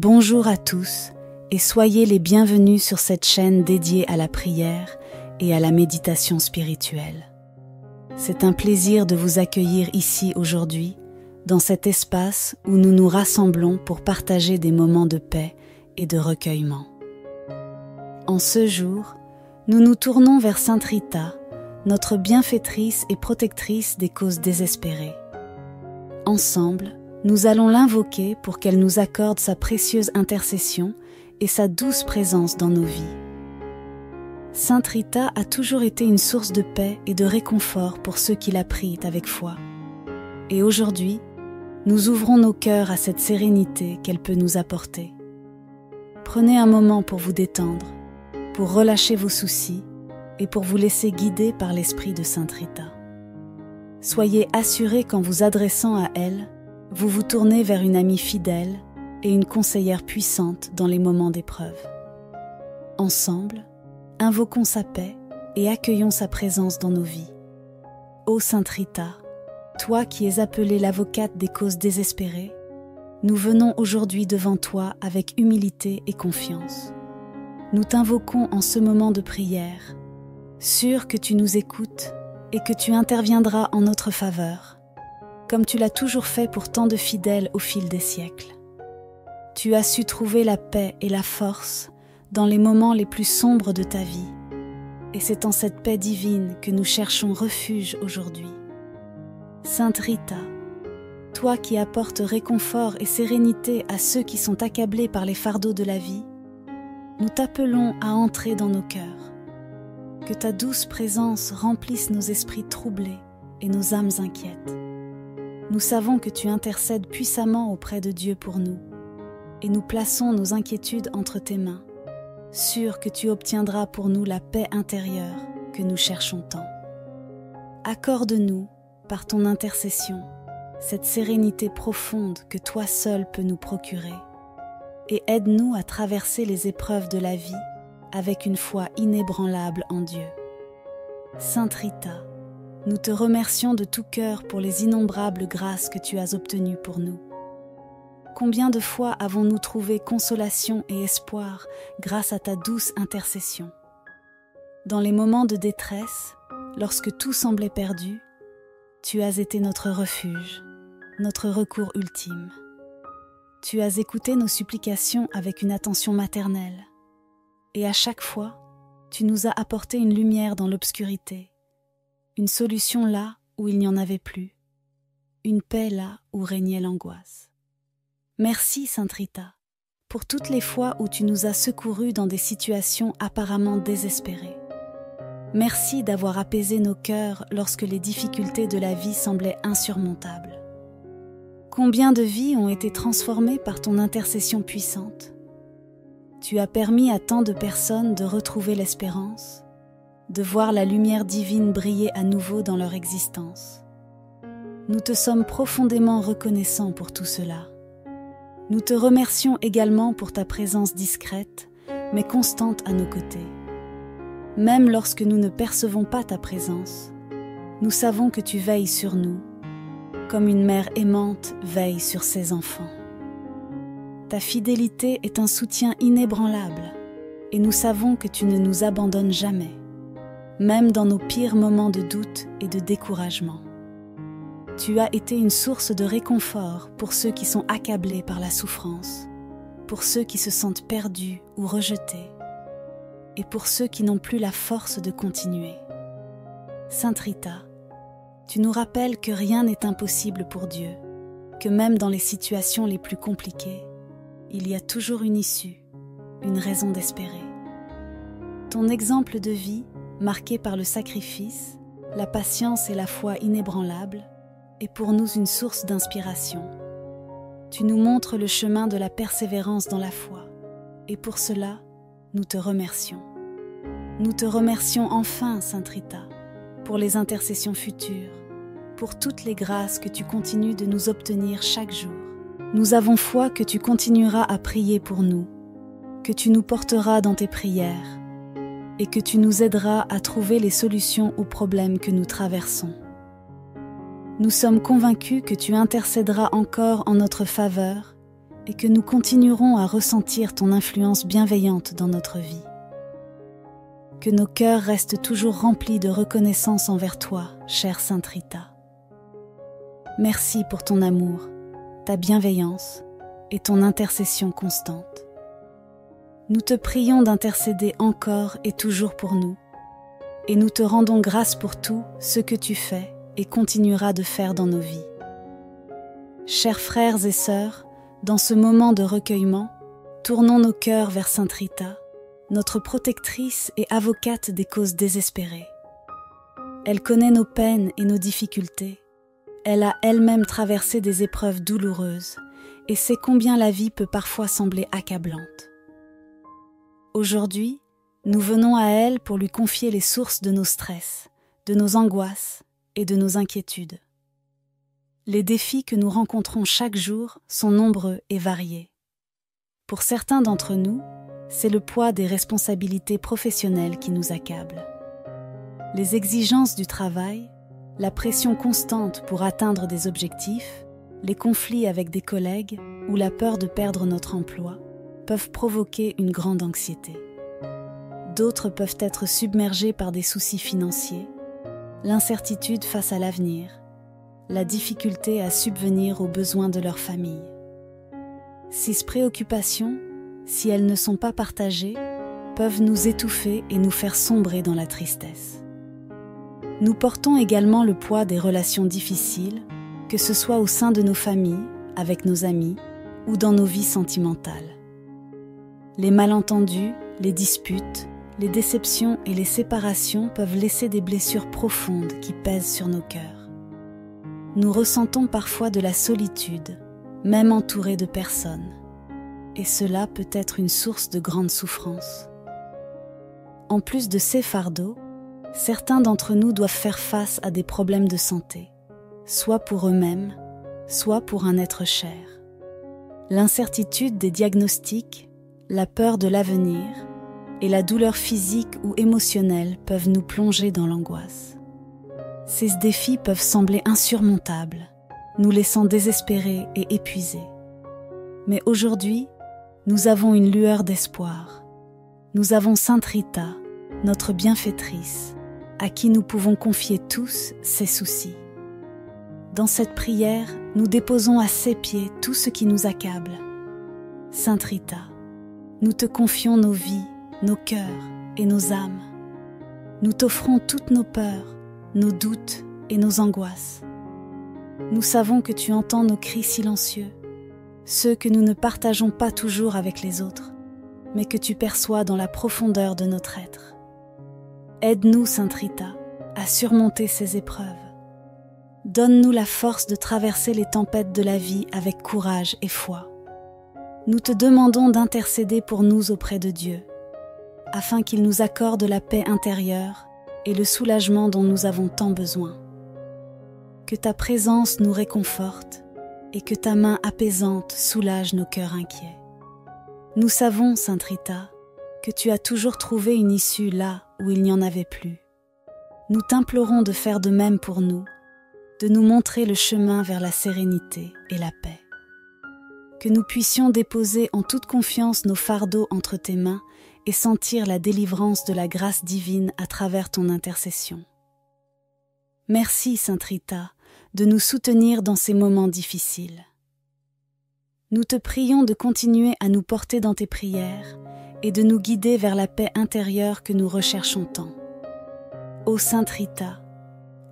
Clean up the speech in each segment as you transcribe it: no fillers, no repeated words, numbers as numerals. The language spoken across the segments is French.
Bonjour à tous et soyez les bienvenus sur cette chaîne dédiée à la prière et à la méditation spirituelle. C'est un plaisir de vous accueillir ici aujourd'hui, dans cet espace où nous nous rassemblons pour partager des moments de paix et de recueillement. En ce jour, nous nous tournons vers Sainte Rita, notre bienfaitrice et protectrice des causes désespérées. Ensemble, nous allons l'invoquer pour qu'elle nous accorde sa précieuse intercession et sa douce présence dans nos vies. Sainte Rita a toujours été une source de paix et de réconfort pour ceux qui la prient avec foi. Et aujourd'hui, nous ouvrons nos cœurs à cette sérénité qu'elle peut nous apporter. Prenez un moment pour vous détendre, pour relâcher vos soucis et pour vous laisser guider par l'esprit de Sainte Rita. Soyez assurés qu'en vous adressant à elle, vous vous tournez vers une amie fidèle et une conseillère puissante dans les moments d'épreuve. Ensemble, invoquons sa paix et accueillons sa présence dans nos vies. Ô Sainte Rita, toi qui es appelée l'avocate des causes désespérées, nous venons aujourd'hui devant toi avec humilité et confiance. Nous t'invoquons en ce moment de prière, sûrs que tu nous écoutes et que tu interviendras en notre faveur, comme tu l'as toujours fait pour tant de fidèles au fil des siècles. Tu as su trouver la paix et la force dans les moments les plus sombres de ta vie, et c'est en cette paix divine que nous cherchons refuge aujourd'hui. Sainte Rita, toi qui apportes réconfort et sérénité à ceux qui sont accablés par les fardeaux de la vie, nous t'appelons à entrer dans nos cœurs. Que ta douce présence remplisse nos esprits troublés et nos âmes inquiètes. Nous savons que tu intercèdes puissamment auprès de Dieu pour nous, et nous plaçons nos inquiétudes entre tes mains, sûrs que tu obtiendras pour nous la paix intérieure que nous cherchons tant. Accorde-nous, par ton intercession, cette sérénité profonde que toi seul peux nous procurer, et aide-nous à traverser les épreuves de la vie avec une foi inébranlable en Dieu. Sainte Rita, nous te remercions de tout cœur pour les innombrables grâces que tu as obtenues pour nous. Combien de fois avons-nous trouvé consolation et espoir grâce à ta douce intercession? Dans les moments de détresse, lorsque tout semblait perdu, tu as été notre refuge, notre recours ultime. Tu as écouté nos supplications avec une attention maternelle, et à chaque fois, tu nous as apporté une lumière dans l'obscurité, une solution là où il n'y en avait plus, une paix là où régnait l'angoisse. Merci Sainte Rita, pour toutes les fois où tu nous as secourus dans des situations apparemment désespérées. Merci d'avoir apaisé nos cœurs lorsque les difficultés de la vie semblaient insurmontables. Combien de vies ont été transformées par ton intercession puissante? Tu as permis à tant de personnes de retrouver l'espérance, de voir la lumière divine briller à nouveau dans leur existence. Nous te sommes profondément reconnaissants pour tout cela. Nous te remercions également pour ta présence discrète, mais constante à nos côtés. Même lorsque nous ne percevons pas ta présence, nous savons que tu veilles sur nous, comme une mère aimante veille sur ses enfants. Ta fidélité est un soutien inébranlable, et nous savons que tu ne nous abandonnes jamais, même dans nos pires moments de doute et de découragement. Tu as été une source de réconfort pour ceux qui sont accablés par la souffrance, pour ceux qui se sentent perdus ou rejetés, et pour ceux qui n'ont plus la force de continuer. Sainte Rita, tu nous rappelles que rien n'est impossible pour Dieu, que même dans les situations les plus compliquées, il y a toujours une issue, une raison d'espérer. Ton exemple de vie, marqué par le sacrifice, la patience et la foi inébranlables, est pour nous une source d'inspiration. Tu nous montres le chemin de la persévérance dans la foi, et pour cela, nous te remercions. Nous te remercions enfin, Sainte Rita, pour les intercessions futures, pour toutes les grâces que tu continues de nous obtenir chaque jour. Nous avons foi que tu continueras à prier pour nous, que tu nous porteras dans tes prières, et que tu nous aideras à trouver les solutions aux problèmes que nous traversons. Nous sommes convaincus que tu intercéderas encore en notre faveur et que nous continuerons à ressentir ton influence bienveillante dans notre vie. Que nos cœurs restent toujours remplis de reconnaissance envers toi, chère Sainte Rita. Merci pour ton amour, ta bienveillance et ton intercession constante. Nous te prions d'intercéder encore et toujours pour nous, et nous te rendons grâce pour tout ce que tu fais et continueras de faire dans nos vies. Chers frères et sœurs, dans ce moment de recueillement, tournons nos cœurs vers Sainte Rita, notre protectrice et avocate des causes désespérées. Elle connaît nos peines et nos difficultés. Elle a elle-même traversé des épreuves douloureuses et sait combien la vie peut parfois sembler accablante. Aujourd'hui, nous venons à elle pour lui confier les sources de nos stress, de nos angoisses et de nos inquiétudes. Les défis que nous rencontrons chaque jour sont nombreux et variés. Pour certains d'entre nous, c'est le poids des responsabilités professionnelles qui nous accable. Les exigences du travail, la pression constante pour atteindre des objectifs, les conflits avec des collègues ou la peur de perdre notre emploi peuvent provoquer une grande anxiété. D'autres peuvent être submergés par des soucis financiers, l'incertitude face à l'avenir, la difficulté à subvenir aux besoins de leur famille. Ces préoccupations, si elles ne sont pas partagées, peuvent nous étouffer et nous faire sombrer dans la tristesse. Nous portons également le poids des relations difficiles, que ce soit au sein de nos familles, avec nos amis ou dans nos vies sentimentales. Les malentendus, les disputes, les déceptions et les séparations peuvent laisser des blessures profondes qui pèsent sur nos cœurs. Nous ressentons parfois de la solitude, même entourés de personnes, et cela peut être une source de grande souffrance. En plus de ces fardeaux, certains d'entre nous doivent faire face à des problèmes de santé, soit pour eux-mêmes, soit pour un être cher. L'incertitude des diagnostics, la peur de l'avenir et la douleur physique ou émotionnelle peuvent nous plonger dans l'angoisse. Ces défis peuvent sembler insurmontables, nous laissant désespérés et épuisés. Mais aujourd'hui, nous avons une lueur d'espoir. Nous avons Sainte Rita, notre bienfaitrice, à qui nous pouvons confier tous ces soucis. Dans cette prière, nous déposons à ses pieds tout ce qui nous accable. Sainte Rita, nous te confions nos vies, nos cœurs et nos âmes. Nous t'offrons toutes nos peurs, nos doutes et nos angoisses. Nous savons que tu entends nos cris silencieux, ceux que nous ne partageons pas toujours avec les autres, mais que tu perçois dans la profondeur de notre être. Aide-nous, Sainte Rita, à surmonter ces épreuves. Donne-nous la force de traverser les tempêtes de la vie avec courage et foi. Nous te demandons d'intercéder pour nous auprès de Dieu, afin qu'il nous accorde la paix intérieure et le soulagement dont nous avons tant besoin. Que ta présence nous réconforte et que ta main apaisante soulage nos cœurs inquiets. Nous savons, Sainte Rita, que tu as toujours trouvé une issue là où il n'y en avait plus. Nous t'implorons de faire de même pour nous, de nous montrer le chemin vers la sérénité et la paix. Que nous puissions déposer en toute confiance nos fardeaux entre tes mains et sentir la délivrance de la grâce divine à travers ton intercession. Merci, Sainte Rita, de nous soutenir dans ces moments difficiles. Nous te prions de continuer à nous porter dans tes prières et de nous guider vers la paix intérieure que nous recherchons tant. Ô Sainte Rita,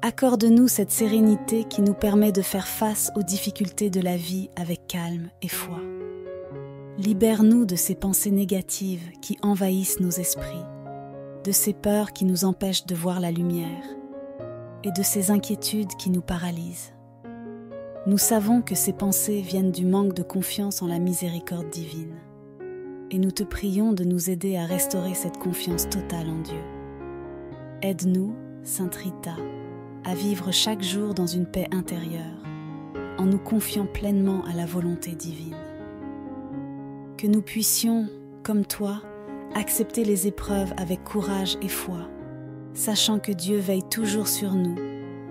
accorde-nous cette sérénité qui nous permet de faire face aux difficultés de la vie avec calme et foi. Libère-nous de ces pensées négatives qui envahissent nos esprits, de ces peurs qui nous empêchent de voir la lumière et de ces inquiétudes qui nous paralysent. Nous savons que ces pensées viennent du manque de confiance en la miséricorde divine. Et nous te prions de nous aider à restaurer cette confiance totale en Dieu. Aide-nous, Sainte Rita, à vivre chaque jour dans une paix intérieure, en nous confiant pleinement à la volonté divine. Que nous puissions, comme toi, accepter les épreuves avec courage et foi, sachant que Dieu veille toujours sur nous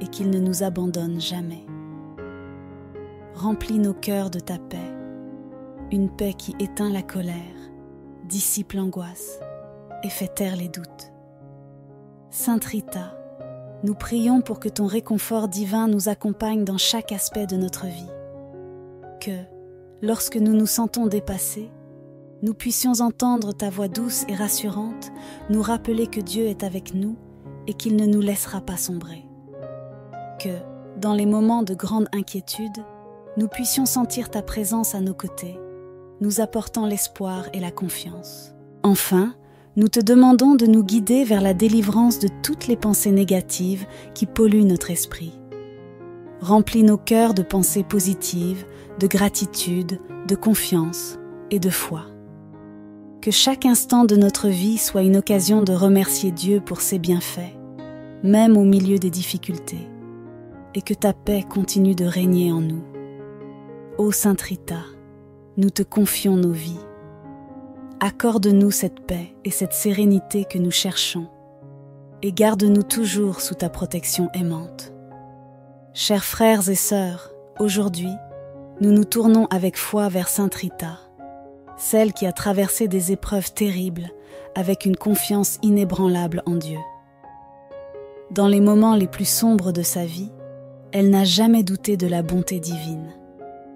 et qu'il ne nous abandonne jamais. Remplis nos cœurs de ta paix, une paix qui éteint la colère, dissipe l'angoisse et fait taire les doutes. Sainte Rita, nous prions pour que ton réconfort divin nous accompagne dans chaque aspect de notre vie. Que, lorsque nous nous sentons dépassés, nous puissions entendre ta voix douce et rassurante nous rappeler que Dieu est avec nous et qu'il ne nous laissera pas sombrer. Que, dans les moments de grande inquiétude, nous puissions sentir ta présence à nos côtés, nous apportant l'espoir et la confiance. Enfin, nous te demandons de nous guider vers la délivrance de toutes les pensées négatives qui polluent notre esprit. Remplis nos cœurs de pensées positives, de gratitude, de confiance et de foi. Que chaque instant de notre vie soit une occasion de remercier Dieu pour ses bienfaits, même au milieu des difficultés, et que ta paix continue de régner en nous. Ô Sainte Rita, nous te confions nos vies. Accorde-nous cette paix et cette sérénité que nous cherchons, et garde-nous toujours sous ta protection aimante. Chers frères et sœurs, aujourd'hui, nous nous tournons avec foi vers Sainte Rita, celle qui a traversé des épreuves terribles avec une confiance inébranlable en Dieu. Dans les moments les plus sombres de sa vie, elle n'a jamais douté de la bonté divine,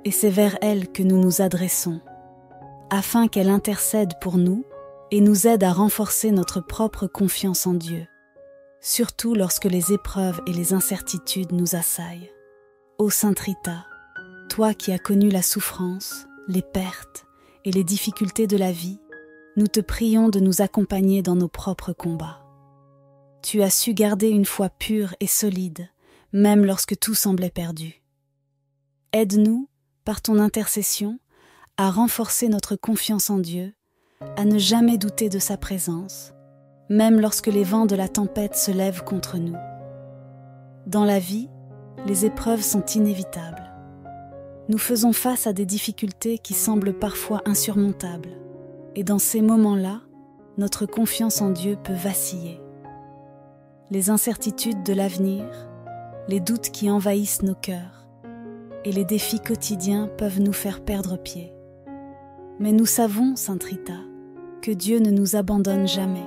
et c'est vers elle que nous nous adressons, afin qu'elle intercède pour nous et nous aide à renforcer notre propre confiance en Dieu, surtout lorsque les épreuves et les incertitudes nous assaillent. Ô Sainte Rita, toi qui as connu la souffrance, les pertes et les difficultés de la vie, nous te prions de nous accompagner dans nos propres combats. Tu as su garder une foi pure et solide, même lorsque tout semblait perdu. Aide-nous, par ton intercession, à renforcer notre confiance en Dieu, à ne jamais douter de sa présence, même lorsque les vents de la tempête se lèvent contre nous. Dans la vie, les épreuves sont inévitables. Nous faisons face à des difficultés qui semblent parfois insurmontables, et dans ces moments-là, notre confiance en Dieu peut vaciller. Les incertitudes de l'avenir, les doutes qui envahissent nos cœurs, et les défis quotidiens peuvent nous faire perdre pied. Mais nous savons, Sainte Rita, que Dieu ne nous abandonne jamais.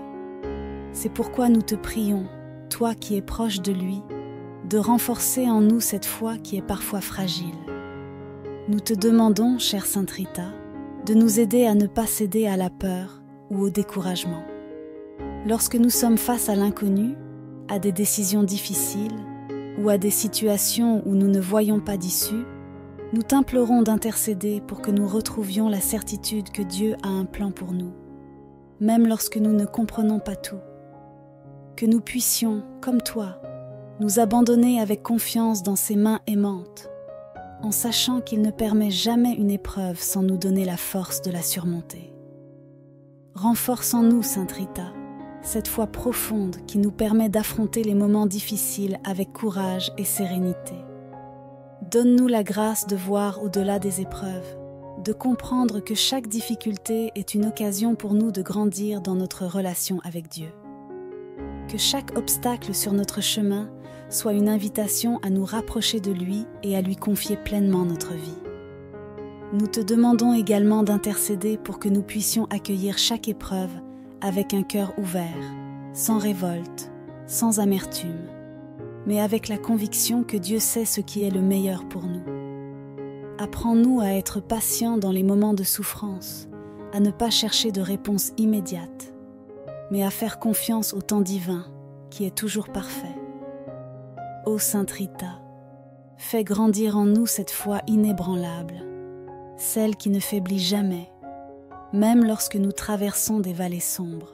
C'est pourquoi nous te prions, toi qui es proche de lui, de renforcer en nous cette foi qui est parfois fragile. Nous te demandons, chère Sainte Rita, de nous aider à ne pas céder à la peur ou au découragement. Lorsque nous sommes face à l'inconnu, à des décisions difficiles ou à des situations où nous ne voyons pas d'issue, nous t'implorons d'intercéder pour que nous retrouvions la certitude que Dieu a un plan pour nous, même lorsque nous ne comprenons pas tout. Que nous puissions, comme toi, nous abandonner avec confiance dans ses mains aimantes, en sachant qu'il ne permet jamais une épreuve sans nous donner la force de la surmonter. Renforce en nous, Sainte Rita, cette foi profonde qui nous permet d'affronter les moments difficiles avec courage et sérénité. Donne-nous la grâce de voir au-delà des épreuves, de comprendre que chaque difficulté est une occasion pour nous de grandir dans notre relation avec Dieu. Que chaque obstacle sur notre chemin soit une invitation à nous rapprocher de lui et à lui confier pleinement notre vie. Nous te demandons également d'intercéder pour que nous puissions accueillir chaque épreuve avec un cœur ouvert, sans révolte, sans amertume, mais avec la conviction que Dieu sait ce qui est le meilleur pour nous. Apprends-nous à être patients dans les moments de souffrance, à ne pas chercher de réponse immédiate, mais à faire confiance au temps divin, qui est toujours parfait. Ô Sainte Rita, fais grandir en nous cette foi inébranlable, celle qui ne faiblit jamais, même lorsque nous traversons des vallées sombres.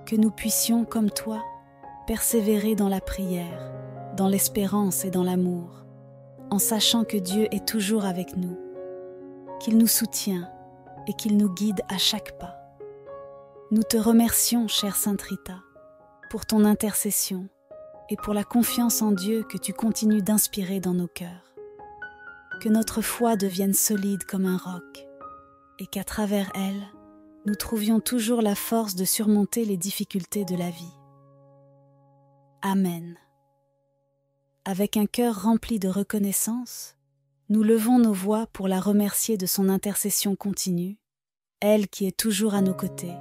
Que nous puissions, comme toi, persévérer dans la prière, dans l'espérance et dans l'amour, en sachant que Dieu est toujours avec nous, qu'il nous soutient et qu'il nous guide à chaque pas. Nous te remercions, chère Sainte Rita, pour ton intercession et pour la confiance en Dieu que tu continues d'inspirer dans nos cœurs. Que notre foi devienne solide comme un roc et qu'à travers elle, nous trouvions toujours la force de surmonter les difficultés de la vie. Amen. Avec un cœur rempli de reconnaissance, Nous levons nos voix pour la remercier de son intercession continue, elle qui est toujours à nos côtés,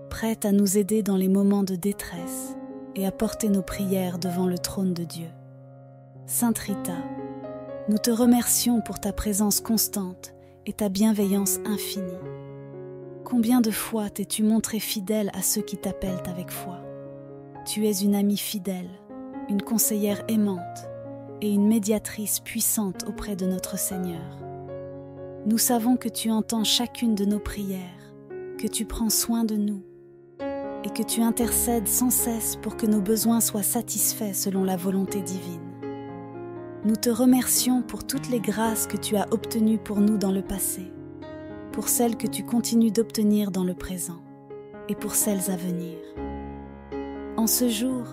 prête à nous aider dans les moments de détresse et à porter nos prières devant le trône de Dieu. Sainte Rita, nous te remercions pour ta présence constante et ta bienveillance infinie. Combien de fois t'es-tu montrée fidèle à ceux qui t'appellent avec foi? Tu es une amie fidèle, une conseillère aimante et une médiatrice puissante auprès de notre Seigneur. Nous savons que tu entends chacune de nos prières, que tu prends soin de nous et que tu intercèdes sans cesse pour que nos besoins soient satisfaits selon la volonté divine. Nous te remercions pour toutes les grâces que tu as obtenues pour nous dans le passé, pour celles que tu continues d'obtenir dans le présent et pour celles à venir. En ce jour,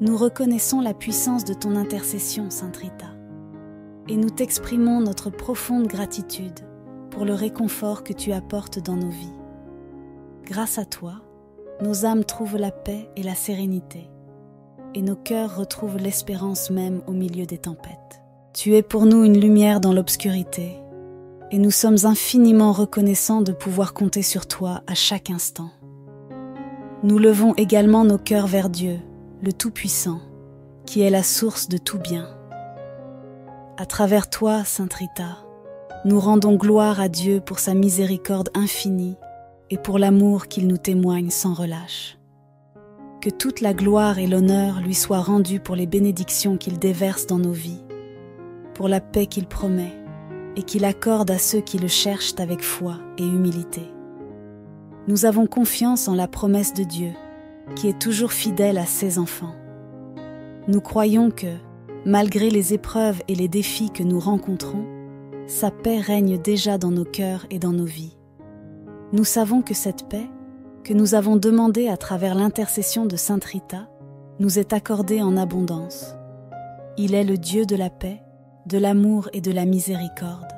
nous reconnaissons la puissance de ton intercession, Sainte Rita, et nous t'exprimons notre profonde gratitude pour le réconfort que tu apportes dans nos vies. Grâce à toi, nos âmes trouvent la paix et la sérénité, et nos cœurs retrouvent l'espérance même au milieu des tempêtes. Tu es pour nous une lumière dans l'obscurité, et nous sommes infiniment reconnaissants de pouvoir compter sur toi à chaque instant. Nous levons également nos cœurs vers Dieu, le Tout-Puissant, qui est la source de tout bien. À travers toi, Sainte Rita, nous rendons gloire à Dieu pour sa miséricorde infinie et pour l'amour qu'il nous témoigne sans relâche. Que toute la gloire et l'honneur lui soient rendus pour les bénédictions qu'il déverse dans nos vies, pour la paix qu'il promet et qu'il accorde à ceux qui le cherchent avec foi et humilité. Nous avons confiance en la promesse de Dieu, qui est toujours fidèle à ses enfants. Nous croyons que, malgré les épreuves et les défis que nous rencontrons, sa paix règne déjà dans nos cœurs et dans nos vies. Nous savons que cette paix, que nous avons demandée à travers l'intercession de Sainte Rita, nous est accordée en abondance. Il est le Dieu de la paix, de l'amour et de la miséricorde,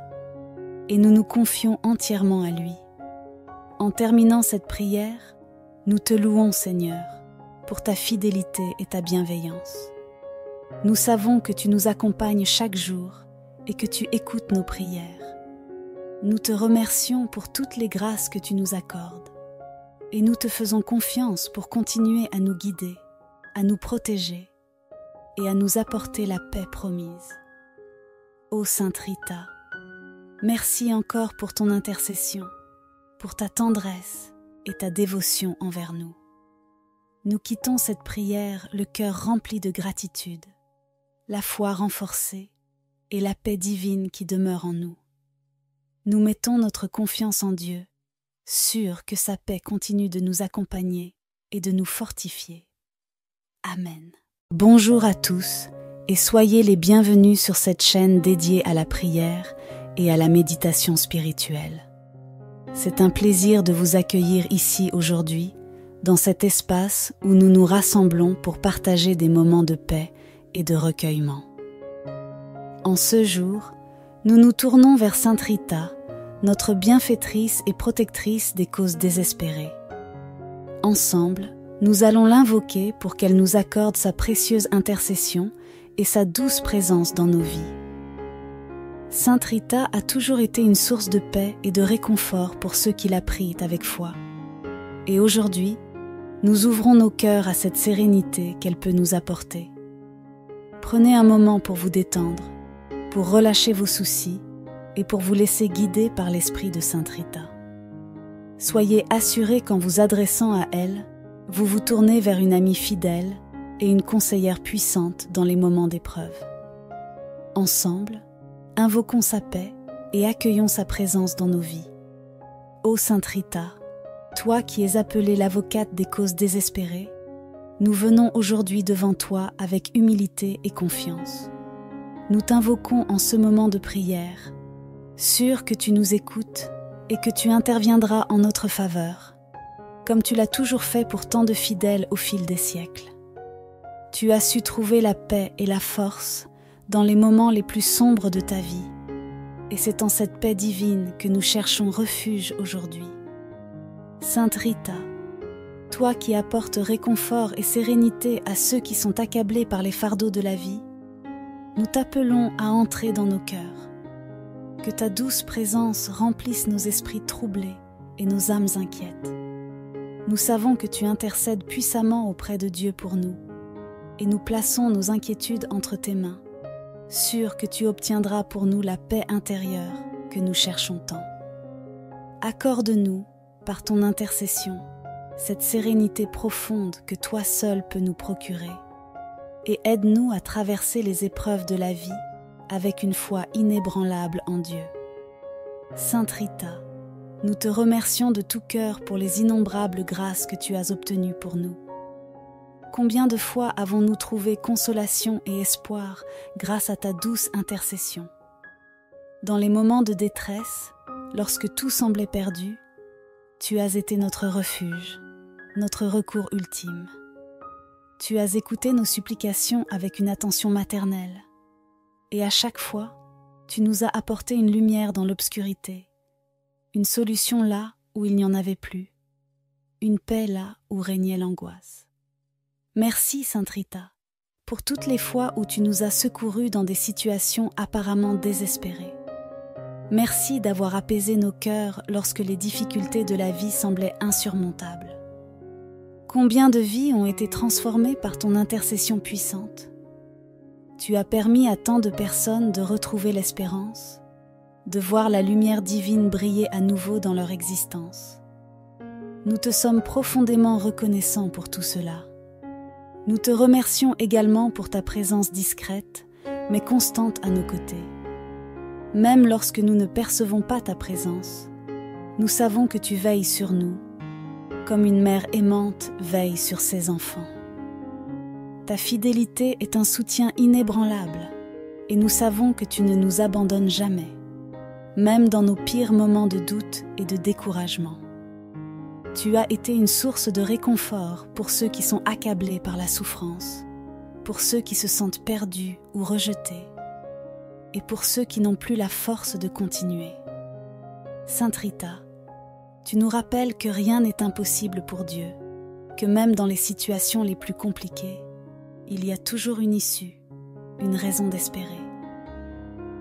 et nous nous confions entièrement à lui. En terminant cette prière, nous te louons, Seigneur, pour ta fidélité et ta bienveillance. Nous savons que tu nous accompagnes chaque jour et que tu écoutes nos prières. Nous te remercions pour toutes les grâces que tu nous accordes et nous te faisons confiance pour continuer à nous guider, à nous protéger et à nous apporter la paix promise. Ô Sainte Rita, merci encore pour ton intercession, pour ta tendresse et ta dévotion envers nous. Nous quittons cette prière le cœur rempli de gratitude, la foi renforcée et la paix divine qui demeure en nous. Nous mettons notre confiance en Dieu, sûrs que sa paix continue de nous accompagner et de nous fortifier. Amen. Bonjour à tous et soyez les bienvenus sur cette chaîne dédiée à la prière et à la méditation spirituelle. C'est un plaisir de vous accueillir ici aujourd'hui, dans cet espace où nous nous rassemblons pour partager des moments de paix et de recueillement. En ce jour, nous nous tournons vers Sainte Rita, notre bienfaitrice et protectrice des causes désespérées. Ensemble, nous allons l'invoquer pour qu'elle nous accorde sa précieuse intercession et sa douce présence dans nos vies. Sainte Rita a toujours été une source de paix et de réconfort pour ceux qui la prient avec foi. Et aujourd'hui, nous ouvrons nos cœurs à cette sérénité qu'elle peut nous apporter. Prenez un moment pour vous détendre, pour relâcher vos soucis et pour vous laisser guider par l'esprit de Sainte Rita. Soyez assurés qu'en vous adressant à elle, vous vous tournez vers une amie fidèle et une conseillère puissante dans les moments d'épreuve. Ensemble, invoquons sa paix et accueillons sa présence dans nos vies. Ô Sainte Rita, toi qui es appelée l'avocate des causes désespérées, nous venons aujourd'hui devant toi avec humilité et confiance. Nous t'invoquons en ce moment de prière, sûrs que tu nous écoutes et que tu interviendras en notre faveur, comme tu l'as toujours fait pour tant de fidèles au fil des siècles. Tu as su trouver la paix et la force dans les moments les plus sombres de ta vie, et c'est en cette paix divine que nous cherchons refuge aujourd'hui. Sainte Rita, toi qui apportes réconfort et sérénité à ceux qui sont accablés par les fardeaux de la vie, nous t'appelons à entrer dans nos cœurs. Que ta douce présence remplisse nos esprits troublés et nos âmes inquiètes. Nous savons que tu intercèdes puissamment auprès de Dieu pour nous, et nous plaçons nos inquiétudes entre tes mains, sûrs que tu obtiendras pour nous la paix intérieure que nous cherchons tant. Accorde-nous, par ton intercession, cette sérénité profonde que toi seul peux nous procurer, et aide-nous à traverser les épreuves de la vie avec une foi inébranlable en Dieu. Sainte Rita, nous te remercions de tout cœur pour les innombrables grâces que tu as obtenues pour nous. Combien de fois avons-nous trouvé consolation et espoir grâce à ta douce intercession? Dans les moments de détresse, lorsque tout semblait perdu, tu as été notre refuge, notre recours ultime. Tu as écouté nos supplications avec une attention maternelle, et à chaque fois, tu nous as apporté une lumière dans l'obscurité, une solution là où il n'y en avait plus, une paix là où régnait l'angoisse. Merci, Sainte Rita, pour toutes les fois où tu nous as secourus dans des situations apparemment désespérées. Merci d'avoir apaisé nos cœurs lorsque les difficultés de la vie semblaient insurmontables. Combien de vies ont été transformées par ton intercession puissante? Tu as permis à tant de personnes de retrouver l'espérance, de voir la lumière divine briller à nouveau dans leur existence. Nous te sommes profondément reconnaissants pour tout cela. Nous te remercions également pour ta présence discrète, mais constante à nos côtés. Même lorsque nous ne percevons pas ta présence, nous savons que tu veilles sur nous, comme une mère aimante veille sur ses enfants. Ta fidélité est un soutien inébranlable, et nous savons que tu ne nous abandonnes jamais, même dans nos pires moments de doute et de découragement. Tu as été une source de réconfort pour ceux qui sont accablés par la souffrance, pour ceux qui se sentent perdus ou rejetés, et pour ceux qui n'ont plus la force de continuer. Sainte Rita, tu nous rappelles que rien n'est impossible pour Dieu, que même dans les situations les plus compliquées, il y a toujours une issue, une raison d'espérer.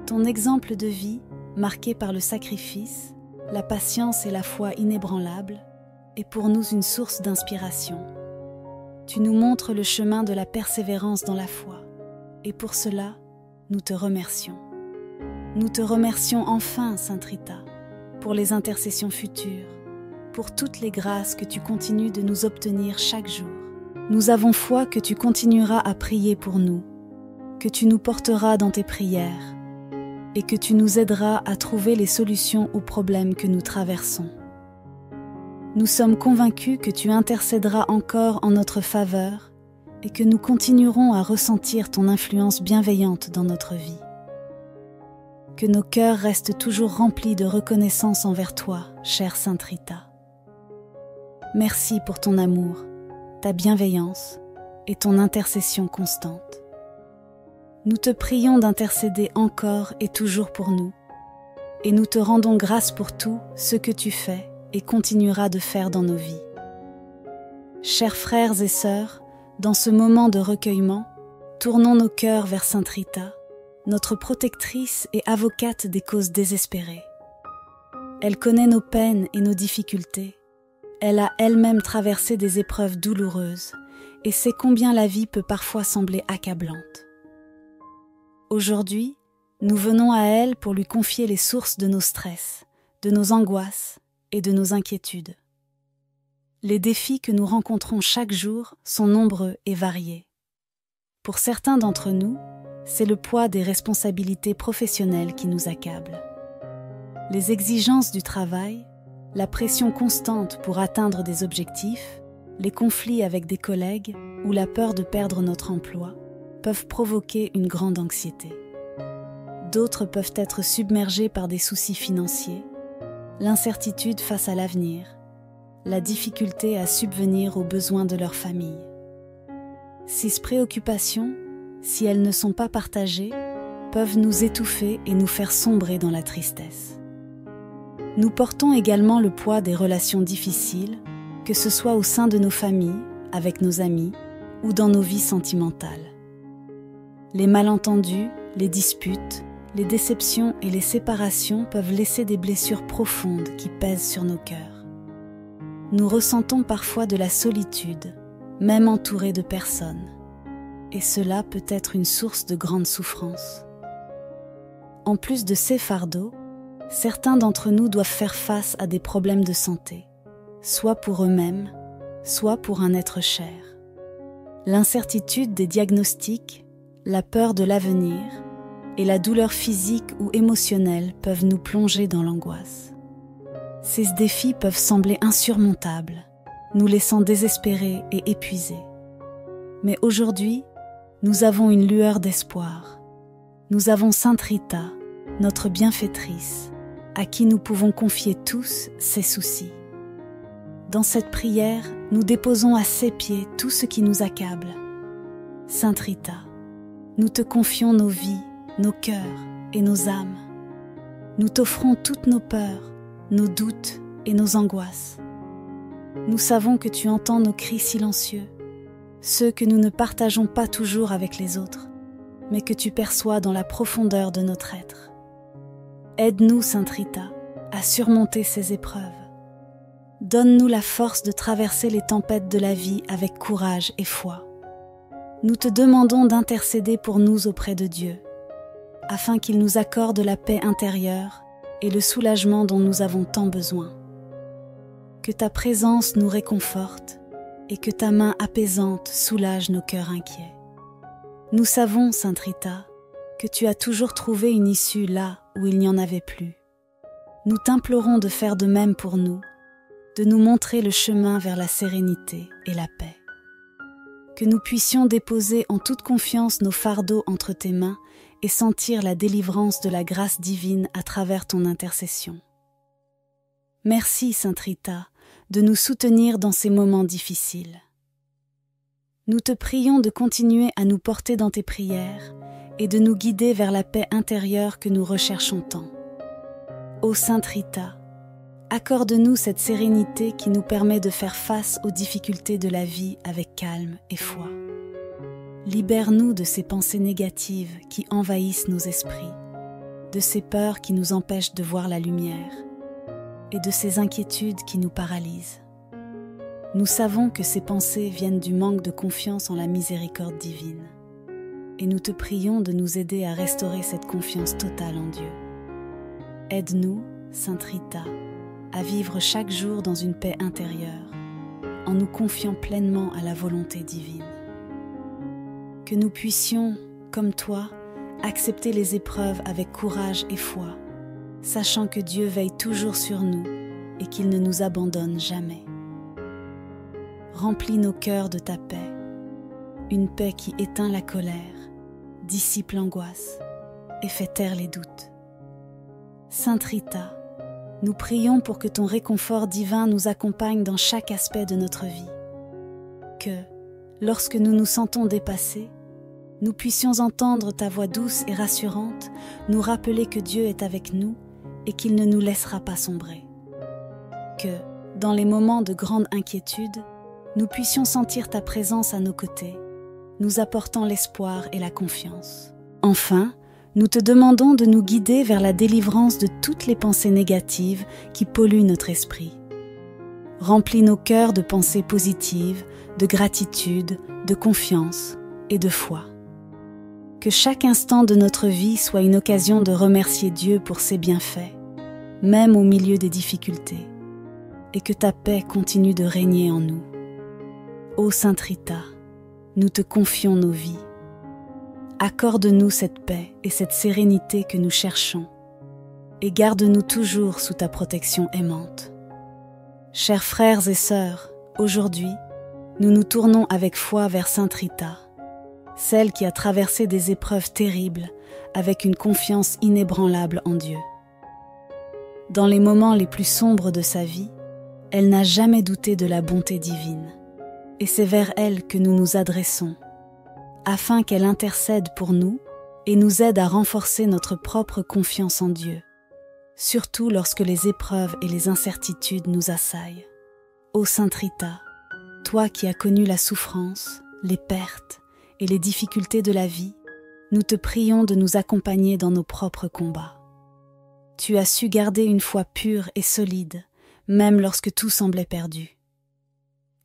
Ton exemple de vie, marqué par le sacrifice, la patience et la foi inébranlables, est pour nous une source d'inspiration. Tu nous montres le chemin de la persévérance dans la foi, et pour cela, nous te remercions. Nous te remercions enfin, Sainte Rita, pour les intercessions futures, pour toutes les grâces que tu continues de nous obtenir chaque jour. Nous avons foi que tu continueras à prier pour nous, que tu nous porteras dans tes prières, et que tu nous aideras à trouver les solutions aux problèmes que nous traversons. Nous sommes convaincus que tu intercéderas encore en notre faveur et que nous continuerons à ressentir ton influence bienveillante dans notre vie. Que nos cœurs restent toujours remplis de reconnaissance envers toi, chère Sainte Rita. Merci pour ton amour, ta bienveillance et ton intercession constante. Nous te prions d'intercéder encore et toujours pour nous, et nous te rendons grâce pour tout ce que tu fais et continueras de faire dans nos vies. Chers frères et sœurs, dans ce moment de recueillement, tournons nos cœurs vers Sainte Rita, notre protectrice et avocate des causes désespérées. Elle connaît nos peines et nos difficultés. Elle a elle-même traversé des épreuves douloureuses et sait combien la vie peut parfois sembler accablante. Aujourd'hui, nous venons à elle pour lui confier les sources de nos stress, de nos angoisses et de nos inquiétudes. Les défis que nous rencontrons chaque jour sont nombreux et variés. Pour certains d'entre nous, c'est le poids des responsabilités professionnelles qui nous accable. Les exigences du travail, la pression constante pour atteindre des objectifs, les conflits avec des collègues ou la peur de perdre notre emploi peuvent provoquer une grande anxiété. D'autres peuvent être submergés par des soucis financiers, l'incertitude face à l'avenir, la difficulté à subvenir aux besoins de leur famille. Ces préoccupations, si elles ne sont pas partagées, peuvent nous étouffer et nous faire sombrer dans la tristesse. Nous portons également le poids des relations difficiles, que ce soit au sein de nos familles, avec nos amis ou dans nos vies sentimentales. Les malentendus, les disputes les déceptions et les séparations peuvent laisser des blessures profondes qui pèsent sur nos cœurs. Nous ressentons parfois de la solitude, même entourés de personnes, et cela peut être une source de grande souffrance. En plus de ces fardeaux, certains d'entre nous doivent faire face à des problèmes de santé, soit pour eux-mêmes, soit pour un être cher. L'incertitude des diagnostics, la peur de l'avenir et la douleur physique ou émotionnelle peuvent nous plonger dans l'angoisse. Ces défis peuvent sembler insurmontables, nous laissant désespérés et épuisés. Mais aujourd'hui, nous avons une lueur d'espoir. Nous avons Sainte Rita, notre bienfaitrice, à qui nous pouvons confier tous ces soucis. Dans cette prière, nous déposons à ses pieds tout ce qui nous accable. Sainte Rita, nous te confions nos vies, nos cœurs et nos âmes. Nous t'offrons toutes nos peurs, nos doutes et nos angoisses. Nous savons que tu entends nos cris silencieux, ceux que nous ne partageons pas toujours avec les autres, mais que tu perçois dans la profondeur de notre être. Aide-nous, Sainte Rita, à surmonter ces épreuves. Donne-nous la force de traverser les tempêtes de la vie avec courage et foi. Nous te demandons d'intercéder pour nous auprès de Dieu, afin qu'il nous accorde la paix intérieure et le soulagement dont nous avons tant besoin. Que ta présence nous réconforte et que ta main apaisante soulage nos cœurs inquiets. Nous savons, Sainte Rita, que tu as toujours trouvé une issue là où il n'y en avait plus. Nous t'implorons de faire de même pour nous, de nous montrer le chemin vers la sérénité et la paix. Que nous puissions déposer en toute confiance nos fardeaux entre tes mains et sentir la délivrance de la grâce divine à travers ton intercession. Merci, Sainte Rita, de nous soutenir dans ces moments difficiles. Nous te prions de continuer à nous porter dans tes prières et de nous guider vers la paix intérieure que nous recherchons tant. Ô Sainte Rita, accorde-nous cette sérénité qui nous permet de faire face aux difficultés de la vie avec calme et foi. Libère-nous de ces pensées négatives qui envahissent nos esprits, de ces peurs qui nous empêchent de voir la lumière et de ces inquiétudes qui nous paralysent. Nous savons que ces pensées viennent du manque de confiance en la miséricorde divine, et nous te prions de nous aider à restaurer cette confiance totale en Dieu. Aide-nous, Sainte Rita, à vivre chaque jour dans une paix intérieure, en nous confiant pleinement à la volonté divine. Que nous puissions, comme toi, accepter les épreuves avec courage et foi, sachant que Dieu veille toujours sur nous et qu'il ne nous abandonne jamais. Remplis nos cœurs de ta paix, une paix qui éteint la colère, dissipe l'angoisse et fait taire les doutes. Sainte Rita, nous prions pour que ton réconfort divin nous accompagne dans chaque aspect de notre vie. Que, lorsque nous nous sentons dépassés, nous puissions entendre ta voix douce et rassurante nous rappeler que Dieu est avec nous et qu'il ne nous laissera pas sombrer. Que, dans les moments de grande inquiétude, nous puissions sentir ta présence à nos côtés, nous apportant l'espoir et la confiance. Enfin, nous te demandons de nous guider vers la délivrance de toutes les pensées négatives qui polluent notre esprit. Remplis nos cœurs de pensées positives, de gratitude, de confiance et de foi. Que chaque instant de notre vie soit une occasion de remercier Dieu pour ses bienfaits, même au milieu des difficultés, et que ta paix continue de régner en nous. Ô Sainte Rita, nous te confions nos vies. Accorde-nous cette paix et cette sérénité que nous cherchons, et garde-nous toujours sous ta protection aimante. Chers frères et sœurs, aujourd'hui, nous nous tournons avec foi vers Sainte Rita, celle qui a traversé des épreuves terribles avec une confiance inébranlable en Dieu. Dans les moments les plus sombres de sa vie, elle n'a jamais douté de la bonté divine, et c'est vers elle que nous nous adressons, afin qu'elle intercède pour nous et nous aide à renforcer notre propre confiance en Dieu, surtout lorsque les épreuves et les incertitudes nous assaillent. Ô Sainte Rita, toi qui as connu la souffrance, les pertes et les difficultés de la vie, nous te prions de nous accompagner dans nos propres combats. Tu as su garder une foi pure et solide, même lorsque tout semblait perdu.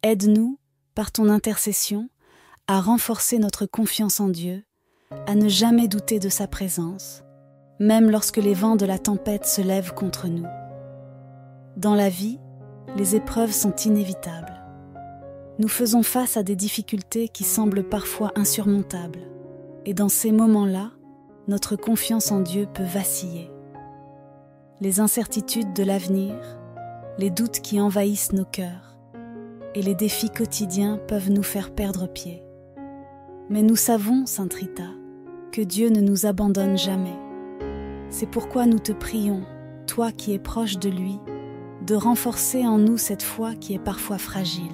Aide-nous, par ton intercession, à renforcer notre confiance en Dieu, à ne jamais douter de sa présence, même lorsque les vents de la tempête se lèvent contre nous. Dans la vie, les épreuves sont inévitables. Nous faisons face à des difficultés qui semblent parfois insurmontables, et dans ces moments-là, notre confiance en Dieu peut vaciller. Les incertitudes de l'avenir, les doutes qui envahissent nos cœurs, et les défis quotidiens peuvent nous faire perdre pied. Mais nous savons, Sainte Rita, que Dieu ne nous abandonne jamais. C'est pourquoi nous te prions, toi qui es proche de lui, de renforcer en nous cette foi qui est parfois fragile.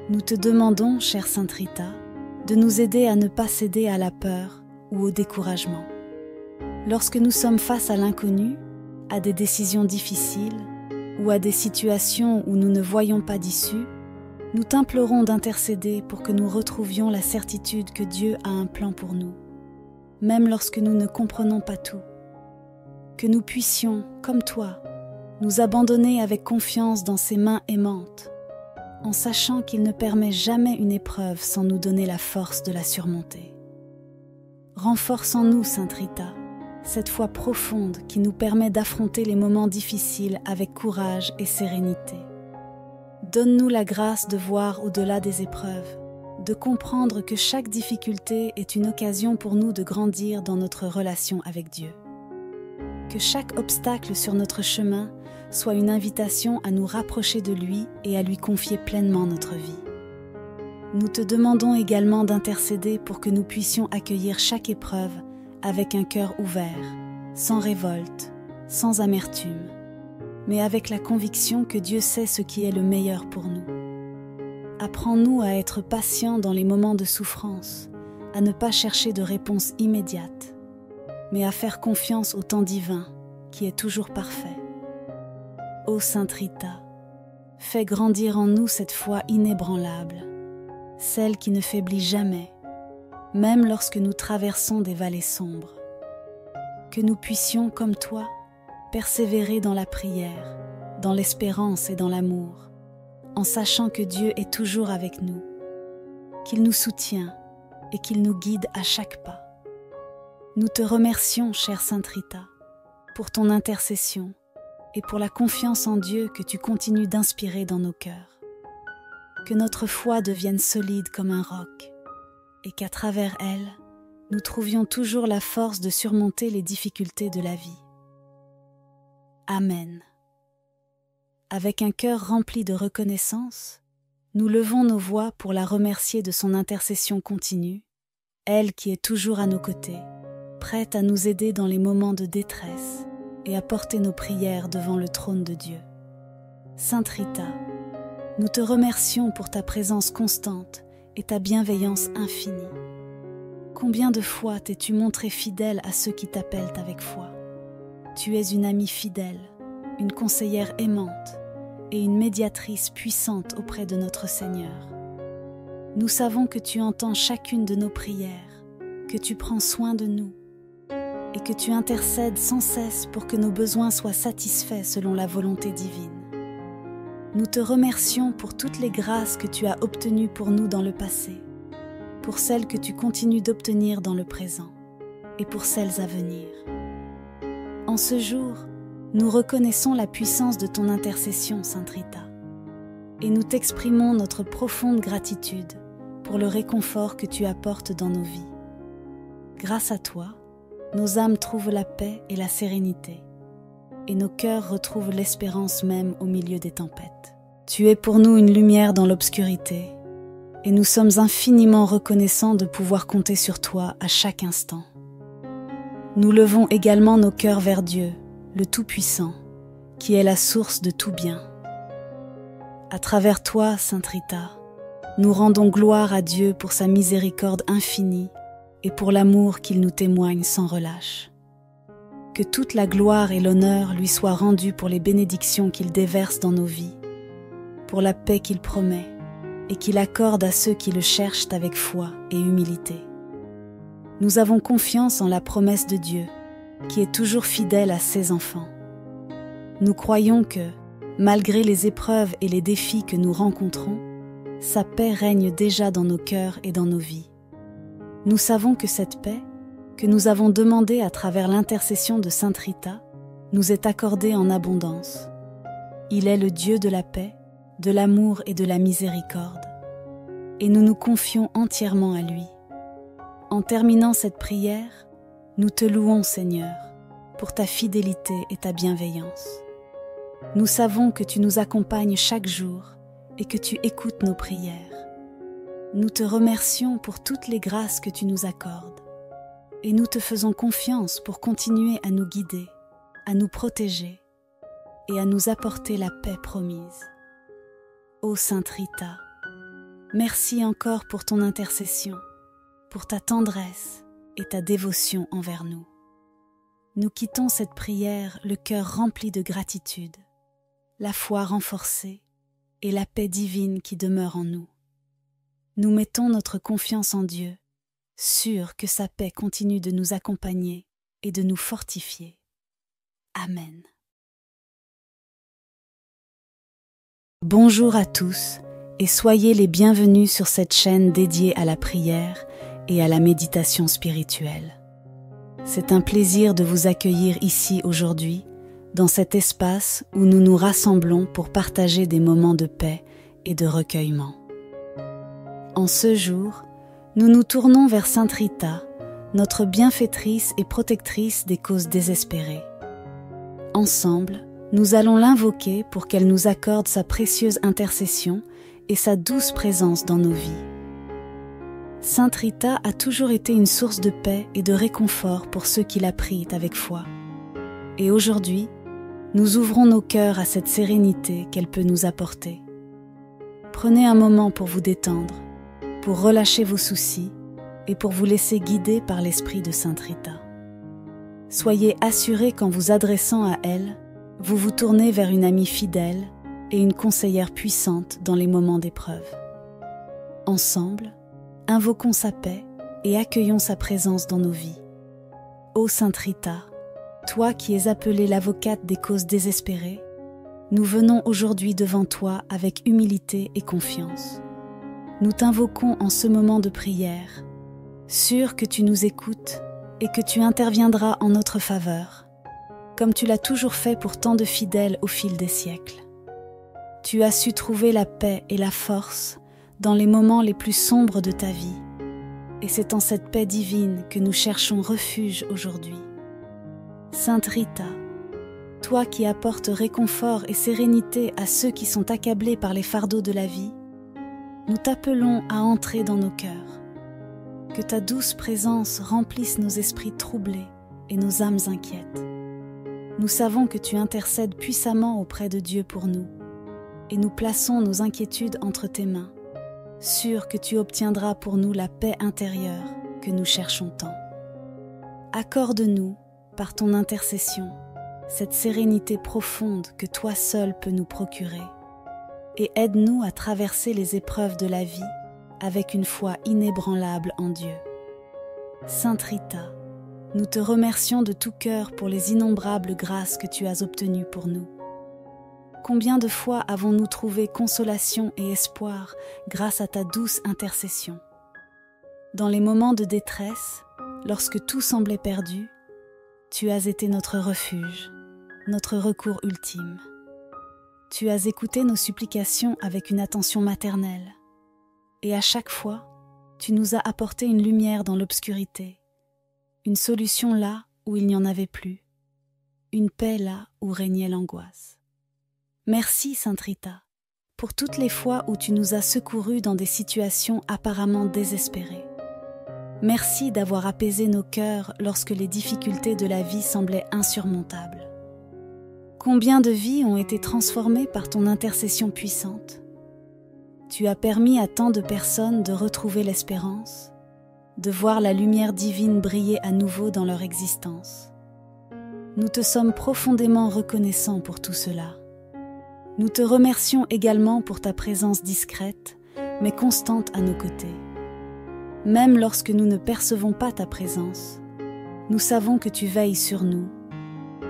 Nous te demandons, chère Sainte Rita, de nous aider à ne pas céder à la peur ou au découragement. Lorsque nous sommes face à l'inconnu, à des décisions difficiles ou à des situations où nous ne voyons pas d'issue, nous t'implorons d'intercéder pour que nous retrouvions la certitude que Dieu a un plan pour nous, même lorsque nous ne comprenons pas tout. Que nous puissions, comme toi, nous abandonner avec confiance dans ses mains aimantes, en sachant qu'il ne permet jamais une épreuve sans nous donner la force de la surmonter. Renforce en nous, Sainte Rita, cette foi profonde qui nous permet d'affronter les moments difficiles avec courage et sérénité. Donne-nous la grâce de voir au-delà des épreuves, de comprendre que chaque difficulté est une occasion pour nous de grandir dans notre relation avec Dieu. Que chaque obstacle sur notre chemin soit une invitation à nous rapprocher de lui et à lui confier pleinement notre vie. Nous te demandons également d'intercéder pour que nous puissions accueillir chaque épreuve avec un cœur ouvert, sans révolte, sans amertume, mais avec la conviction que Dieu sait ce qui est le meilleur pour nous. Apprends-nous à être patients dans les moments de souffrance, à ne pas chercher de réponse immédiate, mais à faire confiance au temps divin qui est toujours parfait. Ô Sainte Rita, fais grandir en nous cette foi inébranlable, celle qui ne faiblit jamais, même lorsque nous traversons des vallées sombres. Que nous puissions, comme toi, persévérer dans la prière, dans l'espérance et dans l'amour, en sachant que Dieu est toujours avec nous, qu'il nous soutient et qu'il nous guide à chaque pas. Nous te remercions, chère Sainte Rita, pour ton intercession et pour la confiance en Dieu que tu continues d'inspirer dans nos cœurs. Que notre foi devienne solide comme un roc et qu'à travers elle, nous trouvions toujours la force de surmonter les difficultés de la vie. Amen. Avec un cœur rempli de reconnaissance, nous levons nos voix pour la remercier de son intercession continue, elle qui est toujours à nos côtés, prête à nous aider dans les moments de détresse et à porter nos prières devant le trône de Dieu. Sainte Rita, nous te remercions pour ta présence constante et ta bienveillance infinie. Combien de fois t'es-tu montrée fidèle à ceux qui t'appellent avec foi? Tu es une amie fidèle, une conseillère aimante et une médiatrice puissante auprès de notre Seigneur. Nous savons que tu entends chacune de nos prières, que tu prends soin de nous et que tu intercèdes sans cesse pour que nos besoins soient satisfaits selon la volonté divine. Nous te remercions pour toutes les grâces que tu as obtenues pour nous dans le passé, pour celles que tu continues d'obtenir dans le présent et pour celles à venir. En ce jour, nous reconnaissons la puissance de ton intercession, Sainte Rita, et nous t'exprimons notre profonde gratitude pour le réconfort que tu apportes dans nos vies. Grâce à toi, nos âmes trouvent la paix et la sérénité, et nos cœurs retrouvent l'espérance même au milieu des tempêtes. Tu es pour nous une lumière dans l'obscurité, et nous sommes infiniment reconnaissants de pouvoir compter sur toi à chaque instant. Nous levons également nos cœurs vers Dieu, le Tout-Puissant, qui est la source de tout bien. À travers toi, Sainte Rita, nous rendons gloire à Dieu pour sa miséricorde infinie et pour l'amour qu'il nous témoigne sans relâche. Que toute la gloire et l'honneur lui soient rendus pour les bénédictions qu'il déverse dans nos vies, pour la paix qu'il promet et qu'il accorde à ceux qui le cherchent avec foi et humilité. Nous avons confiance en la promesse de Dieu, qui est toujours fidèle à ses enfants. Nous croyons que, malgré les épreuves et les défis que nous rencontrons, sa paix règne déjà dans nos cœurs et dans nos vies. Nous savons que cette paix, que nous avons demandée à travers l'intercession de Sainte Rita, nous est accordée en abondance. Il est le Dieu de la paix, de l'amour et de la miséricorde, et nous nous confions entièrement à lui. En terminant cette prière, nous te louons, Seigneur, pour ta fidélité et ta bienveillance. Nous savons que tu nous accompagnes chaque jour et que tu écoutes nos prières. Nous te remercions pour toutes les grâces que tu nous accordes et nous te faisons confiance pour continuer à nous guider, à nous protéger et à nous apporter la paix promise. Ô Sainte Rita, merci encore pour ton intercession, pour ta tendresse et ta dévotion envers nous. Nous quittons cette prière le cœur rempli de gratitude, la foi renforcée et la paix divine qui demeure en nous. Nous mettons notre confiance en Dieu, sûrs que sa paix continue de nous accompagner et de nous fortifier. Amen. Bonjour à tous et soyez les bienvenus sur cette chaîne dédiée à la prière et à la méditation spirituelle. C'est un plaisir de vous accueillir ici aujourd'hui, dans cet espace où nous nous rassemblons pour partager des moments de paix et de recueillement. En ce jour, nous nous tournons vers Sainte Rita, notre bienfaitrice et protectrice des causes désespérées. Ensemble, nous allons l'invoquer pour qu'elle nous accorde sa précieuse intercession et sa douce présence dans nos vies. Sainte Rita a toujours été une source de paix et de réconfort pour ceux qui la prient avec foi. Et aujourd'hui, nous ouvrons nos cœurs à cette sérénité qu'elle peut nous apporter. Prenez un moment pour vous détendre, pour relâcher vos soucis et pour vous laisser guider par l'esprit de Sainte Rita. Soyez assurés qu'en vous adressant à elle, vous vous tournez vers une amie fidèle et une conseillère puissante dans les moments d'épreuve. Ensemble, invoquons sa paix et accueillons sa présence dans nos vies. Ô Sainte Rita, toi qui es appelée l'avocate des causes désespérées, nous venons aujourd'hui devant toi avec humilité et confiance. Nous t'invoquons en ce moment de prière, sûrs que tu nous écoutes et que tu interviendras en notre faveur, comme tu l'as toujours fait pour tant de fidèles au fil des siècles. Tu as su trouver la paix et la force dans les moments les plus sombres de ta vie, et c'est en cette paix divine que nous cherchons refuge aujourd'hui. Sainte Rita, toi qui apportes réconfort et sérénité à ceux qui sont accablés par les fardeaux de la vie, nous t'appelons à entrer dans nos cœurs. Que ta douce présence remplisse nos esprits troublés et nos âmes inquiètes. Nous savons que tu intercèdes puissamment auprès de Dieu pour nous, et nous plaçons nos inquiétudes entre tes mains, sûrs que tu obtiendras pour nous la paix intérieure que nous cherchons tant. Accorde-nous, par ton intercession, cette sérénité profonde que toi seul peux nous procurer, et aide-nous à traverser les épreuves de la vie avec une foi inébranlable en Dieu. Sainte Rita, nous te remercions de tout cœur pour les innombrables grâces que tu as obtenues pour nous. Combien de fois avons-nous trouvé consolation et espoir grâce à ta douce intercession? Dans les moments de détresse, lorsque tout semblait perdu, tu as été notre refuge, notre recours ultime. Tu as écouté nos supplications avec une attention maternelle, et à chaque fois, tu nous as apporté une lumière dans l'obscurité, une solution là où il n'y en avait plus, une paix là où régnait l'angoisse. Merci, Sainte Rita, pour toutes les fois où tu nous as secourus dans des situations apparemment désespérées. Merci d'avoir apaisé nos cœurs lorsque les difficultés de la vie semblaient insurmontables. Combien de vies ont été transformées par ton intercession puissante? Tu as permis à tant de personnes de retrouver l'espérance, de voir la lumière divine briller à nouveau dans leur existence. Nous te sommes profondément reconnaissants pour tout cela. Nous te remercions également pour ta présence discrète, mais constante à nos côtés. Même lorsque nous ne percevons pas ta présence, nous savons que tu veilles sur nous,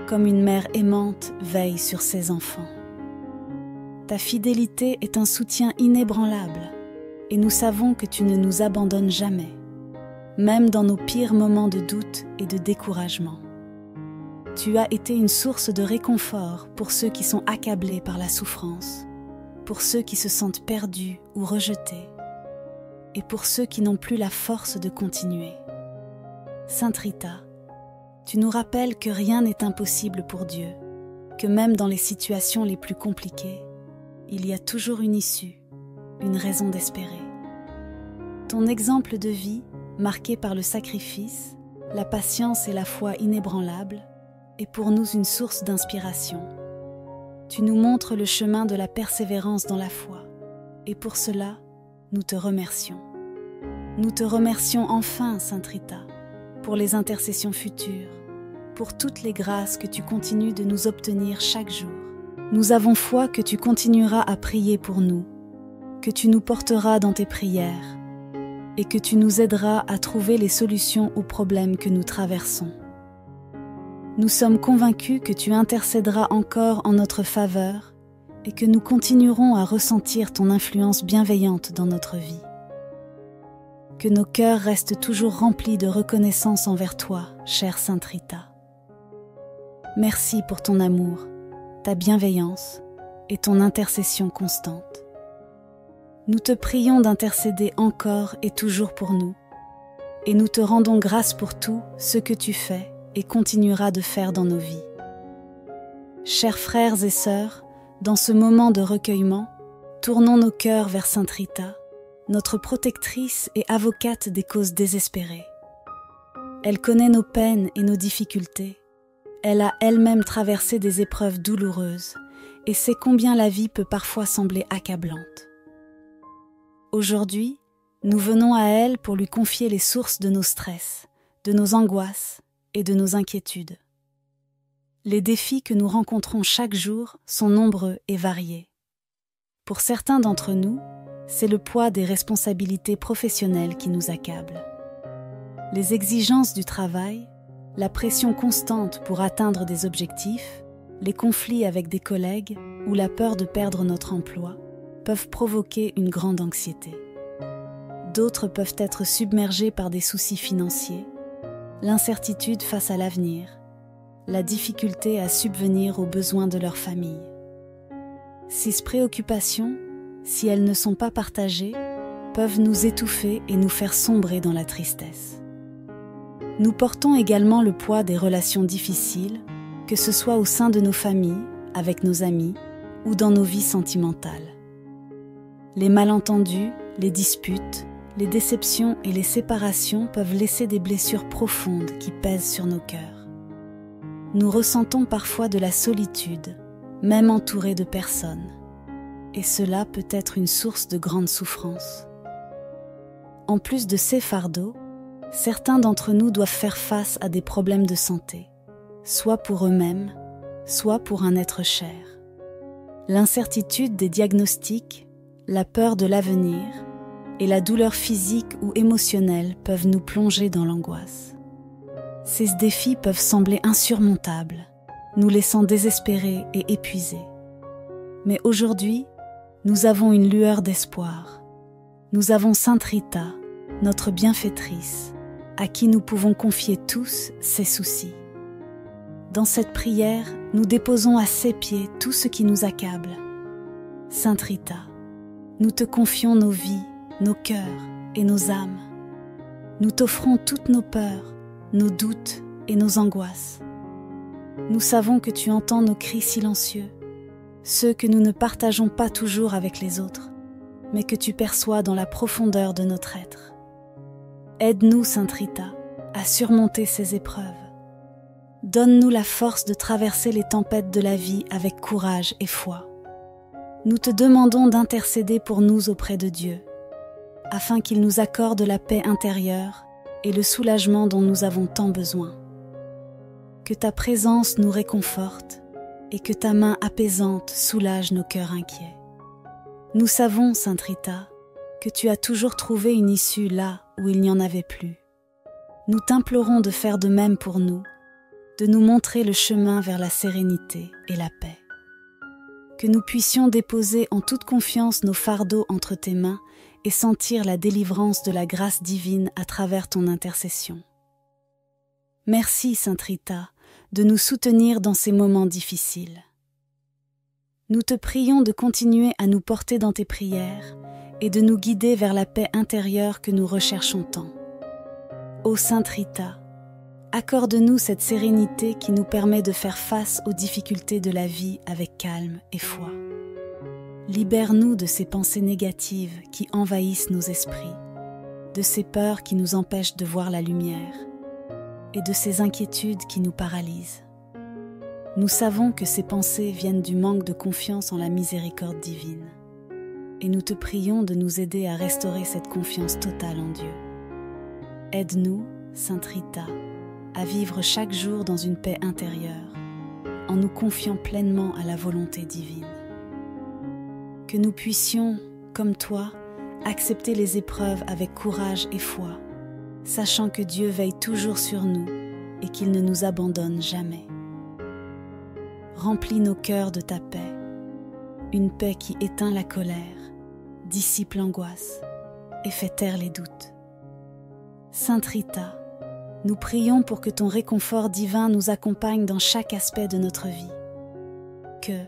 comme une mère aimante veille sur ses enfants. Ta fidélité est un soutien inébranlable, et nous savons que tu ne nous abandonnes jamais, même dans nos pires moments de doute et de découragement. Tu as été une source de réconfort pour ceux qui sont accablés par la souffrance, pour ceux qui se sentent perdus ou rejetés, et pour ceux qui n'ont plus la force de continuer. Sainte Rita, tu nous rappelles que rien n'est impossible pour Dieu, que même dans les situations les plus compliquées, il y a toujours une issue, une raison d'espérer. Ton exemple de vie, marqué par le sacrifice, la patience et la foi inébranlables, est pour nous une source d'inspiration. Tu nous montres le chemin de la persévérance dans la foi, et pour cela, nous te remercions. Nous te remercions enfin, Sainte Rita, pour les intercessions futures, pour toutes les grâces que tu continues de nous obtenir chaque jour. Nous avons foi que tu continueras à prier pour nous, que tu nous porteras dans tes prières et que tu nous aideras à trouver les solutions aux problèmes que nous traversons. Nous sommes convaincus que tu intercéderas encore en notre faveur et que nous continuerons à ressentir ton influence bienveillante dans notre vie. Que nos cœurs restent toujours remplis de reconnaissance envers toi, chère Sainte Rita. Merci pour ton amour, ta bienveillance et ton intercession constante. Nous te prions d'intercéder encore et toujours pour nous, et nous te rendons grâce pour tout ce que tu fais et continueras de faire dans nos vies. Chers frères et sœurs, dans ce moment de recueillement, tournons nos cœurs vers Sainte Rita, notre protectrice et avocate des causes désespérées. Elle connaît nos peines et nos difficultés. Elle a elle-même traversé des épreuves douloureuses et sait combien la vie peut parfois sembler accablante. Aujourd'hui, nous venons à elle pour lui confier les sources de nos stress, de nos angoisses et de nos inquiétudes. Les défis que nous rencontrons chaque jour sont nombreux et variés. Pour certains d'entre nous, c'est le poids des responsabilités professionnelles qui nous accable. Les exigences du travail, la pression constante pour atteindre des objectifs, les conflits avec des collègues ou la peur de perdre notre emploi peuvent provoquer une grande anxiété. D'autres peuvent être submergés par des soucis financiers, l'incertitude face à l'avenir, la difficulté à subvenir aux besoins de leur famille. Ces préoccupations, si elles ne sont pas partagées, peuvent nous étouffer et nous faire sombrer dans la tristesse. Nous portons également le poids des relations difficiles, que ce soit au sein de nos familles, avec nos amis ou dans nos vies sentimentales. Les malentendus, les disputes, les déceptions et les séparations peuvent laisser des blessures profondes qui pèsent sur nos cœurs. Nous ressentons parfois de la solitude, même entourés de personnes, et cela peut être une source de grande souffrance. En plus de ces fardeaux, certains d'entre nous doivent faire face à des problèmes de santé, soit pour eux-mêmes, soit pour un être cher. L'incertitude des diagnostics, la peur de l'avenir et la douleur physique ou émotionnelle peuvent nous plonger dans l'angoisse. Ces défis peuvent sembler insurmontables, nous laissant désespérés et épuisés. Mais aujourd'hui, nous avons une lueur d'espoir. Nous avons Sainte Rita, notre bienfaitrice, à qui nous pouvons confier tous ces soucis. Dans cette prière, nous déposons à ses pieds tout ce qui nous accable. Sainte Rita, nous te confions nos vies, nos cœurs et nos âmes. Nous t'offrons toutes nos peurs, nos doutes et nos angoisses. Nous savons que tu entends nos cris silencieux, ceux que nous ne partageons pas toujours avec les autres, mais que tu perçois dans la profondeur de notre être. Aide-nous, Sainte Rita, à surmonter ces épreuves. Donne-nous la force de traverser les tempêtes de la vie avec courage et foi. Nous te demandons d'intercéder pour nous auprès de Dieu, afin qu'il nous accorde la paix intérieure et le soulagement dont nous avons tant besoin. Que ta présence nous réconforte et que ta main apaisante soulage nos cœurs inquiets. Nous savons, Sainte Rita, que tu as toujours trouvé une issue là où il n'y en avait plus. Nous t'implorons de faire de même pour nous, de nous montrer le chemin vers la sérénité et la paix. Que nous puissions déposer en toute confiance nos fardeaux entre tes mains et sentir la délivrance de la grâce divine à travers ton intercession. Merci, Sainte Rita, de nous soutenir dans ces moments difficiles. Nous te prions de continuer à nous porter dans tes prières et de nous guider vers la paix intérieure que nous recherchons tant. Ô Sainte Rita, accorde-nous cette sérénité qui nous permet de faire face aux difficultés de la vie avec calme et foi. Libère-nous de ces pensées négatives qui envahissent nos esprits, de ces peurs qui nous empêchent de voir la lumière et de ces inquiétudes qui nous paralysent. Nous savons que ces pensées viennent du manque de confiance en la miséricorde divine. Et nous te prions de nous aider à restaurer cette confiance totale en Dieu. Aide-nous, Sainte Rita, à vivre chaque jour dans une paix intérieure, en nous confiant pleinement à la volonté divine. Que nous puissions, comme toi, accepter les épreuves avec courage et foi, sachant que Dieu veille toujours sur nous et qu'il ne nous abandonne jamais. Remplis nos cœurs de ta paix, une paix qui éteint la colère, dissipe l'angoisse et fait taire les doutes. Sainte Rita, nous prions pour que ton réconfort divin nous accompagne dans chaque aspect de notre vie. Que,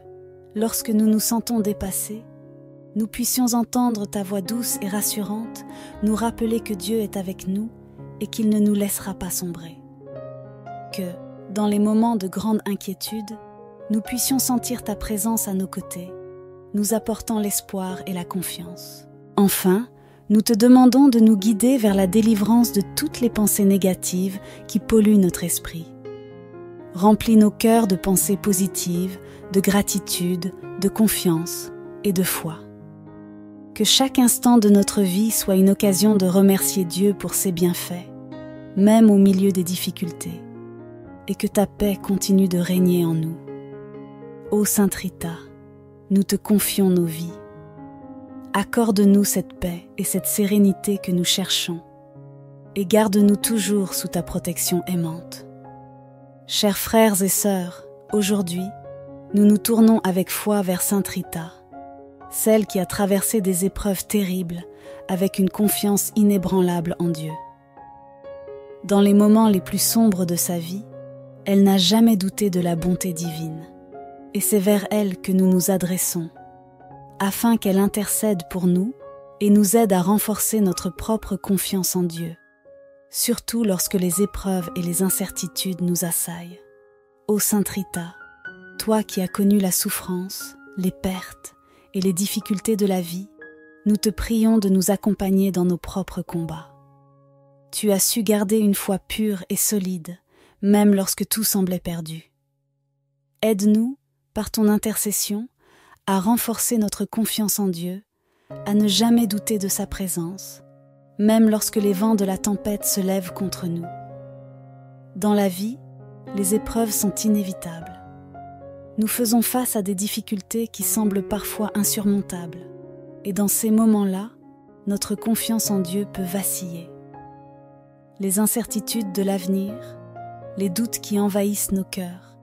lorsque nous nous sentons dépassés, nous puissions entendre ta voix douce et rassurante nous rappeler que Dieu est avec nous et qu'il ne nous laissera pas sombrer. Que, dans les moments de grande inquiétude, nous puissions sentir ta présence à nos côtés, nous apportant l'espoir et la confiance. Enfin, nous te demandons de nous guider vers la délivrance de toutes les pensées négatives qui polluent notre esprit. Remplis nos cœurs de pensées positives, de gratitude, de confiance et de foi. Que chaque instant de notre vie soit une occasion de remercier Dieu pour ses bienfaits, même au milieu des difficultés, et que ta paix continue de régner en nous. Ô Sainte Rita, nous te confions nos vies. Accorde-nous cette paix et cette sérénité que nous cherchons, et garde-nous toujours sous ta protection aimante. Chers frères et sœurs, aujourd'hui, nous nous tournons avec foi vers Sainte Rita, celle qui a traversé des épreuves terribles avec une confiance inébranlable en Dieu. Dans les moments les plus sombres de sa vie, elle n'a jamais douté de la bonté divine, et c'est vers elle que nous nous adressons, afin qu'elle intercède pour nous et nous aide à renforcer notre propre confiance en Dieu, surtout lorsque les épreuves et les incertitudes nous assaillent. Ô Sainte Rita, toi qui as connu la souffrance, les pertes et les difficultés de la vie, nous te prions de nous accompagner dans nos propres combats. Tu as su garder une foi pure et solide, même lorsque tout semblait perdu. Aide-nous, par ton intercession, à renforcer notre confiance en Dieu, à ne jamais douter de sa présence, même lorsque les vents de la tempête se lèvent contre nous. Dans la vie, les épreuves sont inévitables. Nous faisons face à des difficultés qui semblent parfois insurmontables, et dans ces moments-là, notre confiance en Dieu peut vaciller. Les incertitudes de l'avenir, les doutes qui envahissent nos cœurs,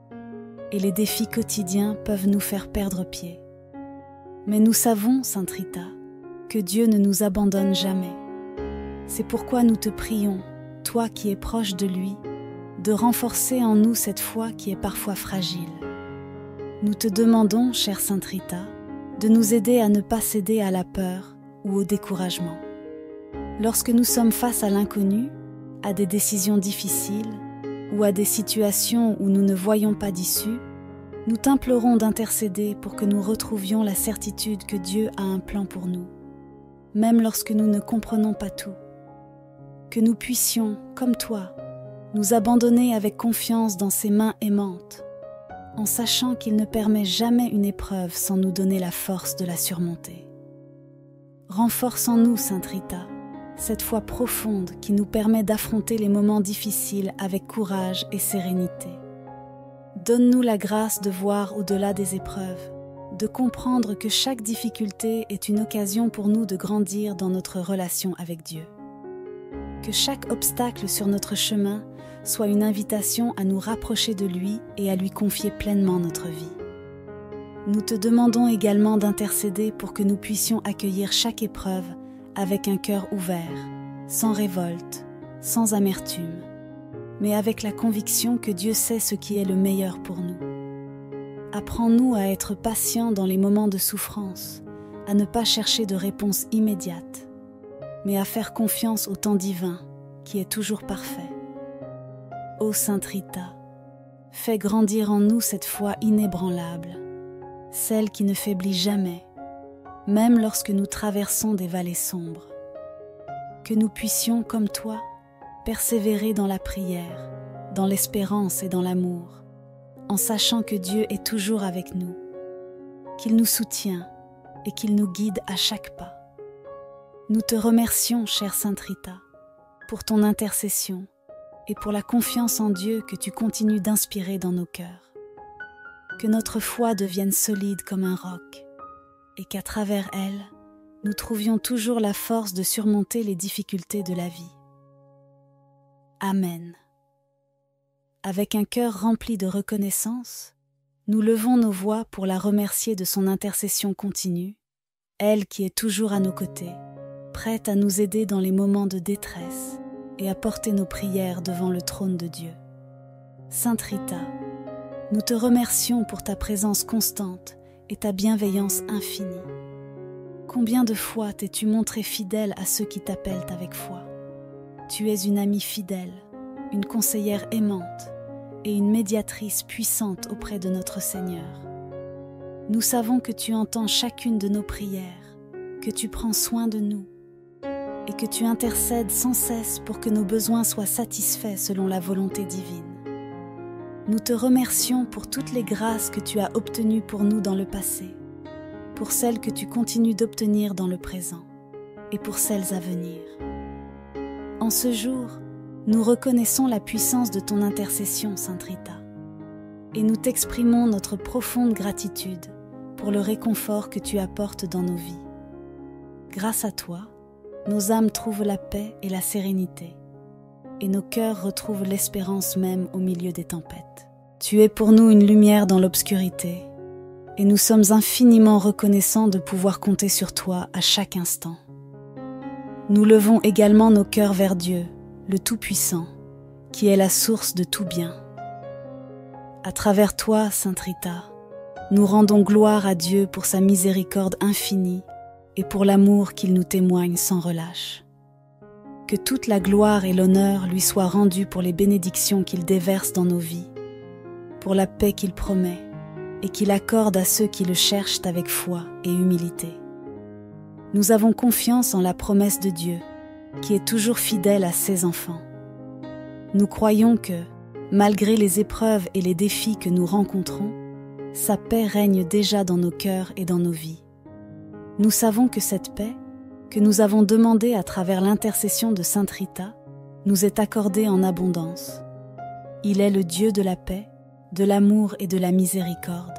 et les défis quotidiens peuvent nous faire perdre pied. Mais nous savons, Sainte Rita, que Dieu ne nous abandonne jamais. C'est pourquoi nous te prions, toi qui es proche de lui, de renforcer en nous cette foi qui est parfois fragile. Nous te demandons, chère Sainte Rita, de nous aider à ne pas céder à la peur ou au découragement. Lorsque nous sommes face à l'inconnu, à des décisions difficiles ou à des situations où nous ne voyons pas d'issue, nous t'implorons d'intercéder pour que nous retrouvions la certitude que Dieu a un plan pour nous, même lorsque nous ne comprenons pas tout. Que nous puissions, comme toi, nous abandonner avec confiance dans ses mains aimantes, en sachant qu'il ne permet jamais une épreuve sans nous donner la force de la surmonter. Renforce en nous, Sainte Rita, cette foi profonde qui nous permet d'affronter les moments difficiles avec courage et sérénité. Donne-nous la grâce de voir au-delà des épreuves, de comprendre que chaque difficulté est une occasion pour nous de grandir dans notre relation avec Dieu. Que chaque obstacle sur notre chemin soit une invitation à nous rapprocher de lui et à lui confier pleinement notre vie. Nous te demandons également d'intercéder pour que nous puissions accueillir chaque épreuve avec un cœur ouvert, sans révolte, sans amertume, mais avec la conviction que Dieu sait ce qui est le meilleur pour nous. Apprends-nous à être patients dans les moments de souffrance, à ne pas chercher de réponse immédiate, mais à faire confiance au temps divin qui est toujours parfait. Ô Sainte Rita, fais grandir en nous cette foi inébranlable, celle qui ne faiblit jamais, même lorsque nous traversons des vallées sombres. Que nous puissions, comme toi, persévérer dans la prière, dans l'espérance et dans l'amour, en sachant que Dieu est toujours avec nous, qu'il nous soutient et qu'il nous guide à chaque pas. Nous te remercions, chère Sainte Rita, pour ton intercession et pour la confiance en Dieu que tu continues d'inspirer dans nos cœurs. Que notre foi devienne solide comme un roc et qu'à travers elle, nous trouvions toujours la force de surmonter les difficultés de la vie. Amen. Avec un cœur rempli de reconnaissance, nous levons nos voix pour la remercier de son intercession continue, elle qui est toujours à nos côtés, prête à nous aider dans les moments de détresse et à porter nos prières devant le trône de Dieu. Sainte Rita, nous te remercions pour ta présence constante et ta bienveillance infinie. Combien de fois t'es-tu montrée fidèle à ceux qui t'appellent avec foi? Tu es une amie fidèle, une conseillère aimante et une médiatrice puissante auprès de notre Seigneur. Nous savons que tu entends chacune de nos prières, que tu prends soin de nous et que tu intercèdes sans cesse pour que nos besoins soient satisfaits selon la volonté divine. Nous te remercions pour toutes les grâces que tu as obtenues pour nous dans le passé, pour celles que tu continues d'obtenir dans le présent et pour celles à venir. En ce jour, nous reconnaissons la puissance de ton intercession, Sainte Rita, et nous t'exprimons notre profonde gratitude pour le réconfort que tu apportes dans nos vies. Grâce à toi, nos âmes trouvent la paix et la sérénité, et nos cœurs retrouvent l'espérance même au milieu des tempêtes. Tu es pour nous une lumière dans l'obscurité, et nous sommes infiniment reconnaissants de pouvoir compter sur toi à chaque instant. Nous levons également nos cœurs vers Dieu, le Tout-Puissant, qui est la source de tout bien. À travers toi, Sainte Rita, nous rendons gloire à Dieu pour sa miséricorde infinie et pour l'amour qu'il nous témoigne sans relâche. Que toute la gloire et l'honneur lui soient rendus pour les bénédictions qu'il déverse dans nos vies, pour la paix qu'il promet et qu'il accorde à ceux qui le cherchent avec foi et humilité. Nous avons confiance en la promesse de Dieu, qui est toujours fidèle à ses enfants. Nous croyons que, malgré les épreuves et les défis que nous rencontrons, sa paix règne déjà dans nos cœurs et dans nos vies. Nous savons que cette paix, que nous avons demandée à travers l'intercession de Sainte Rita, nous est accordée en abondance. Il est le Dieu de la paix, de l'amour et de la miséricorde,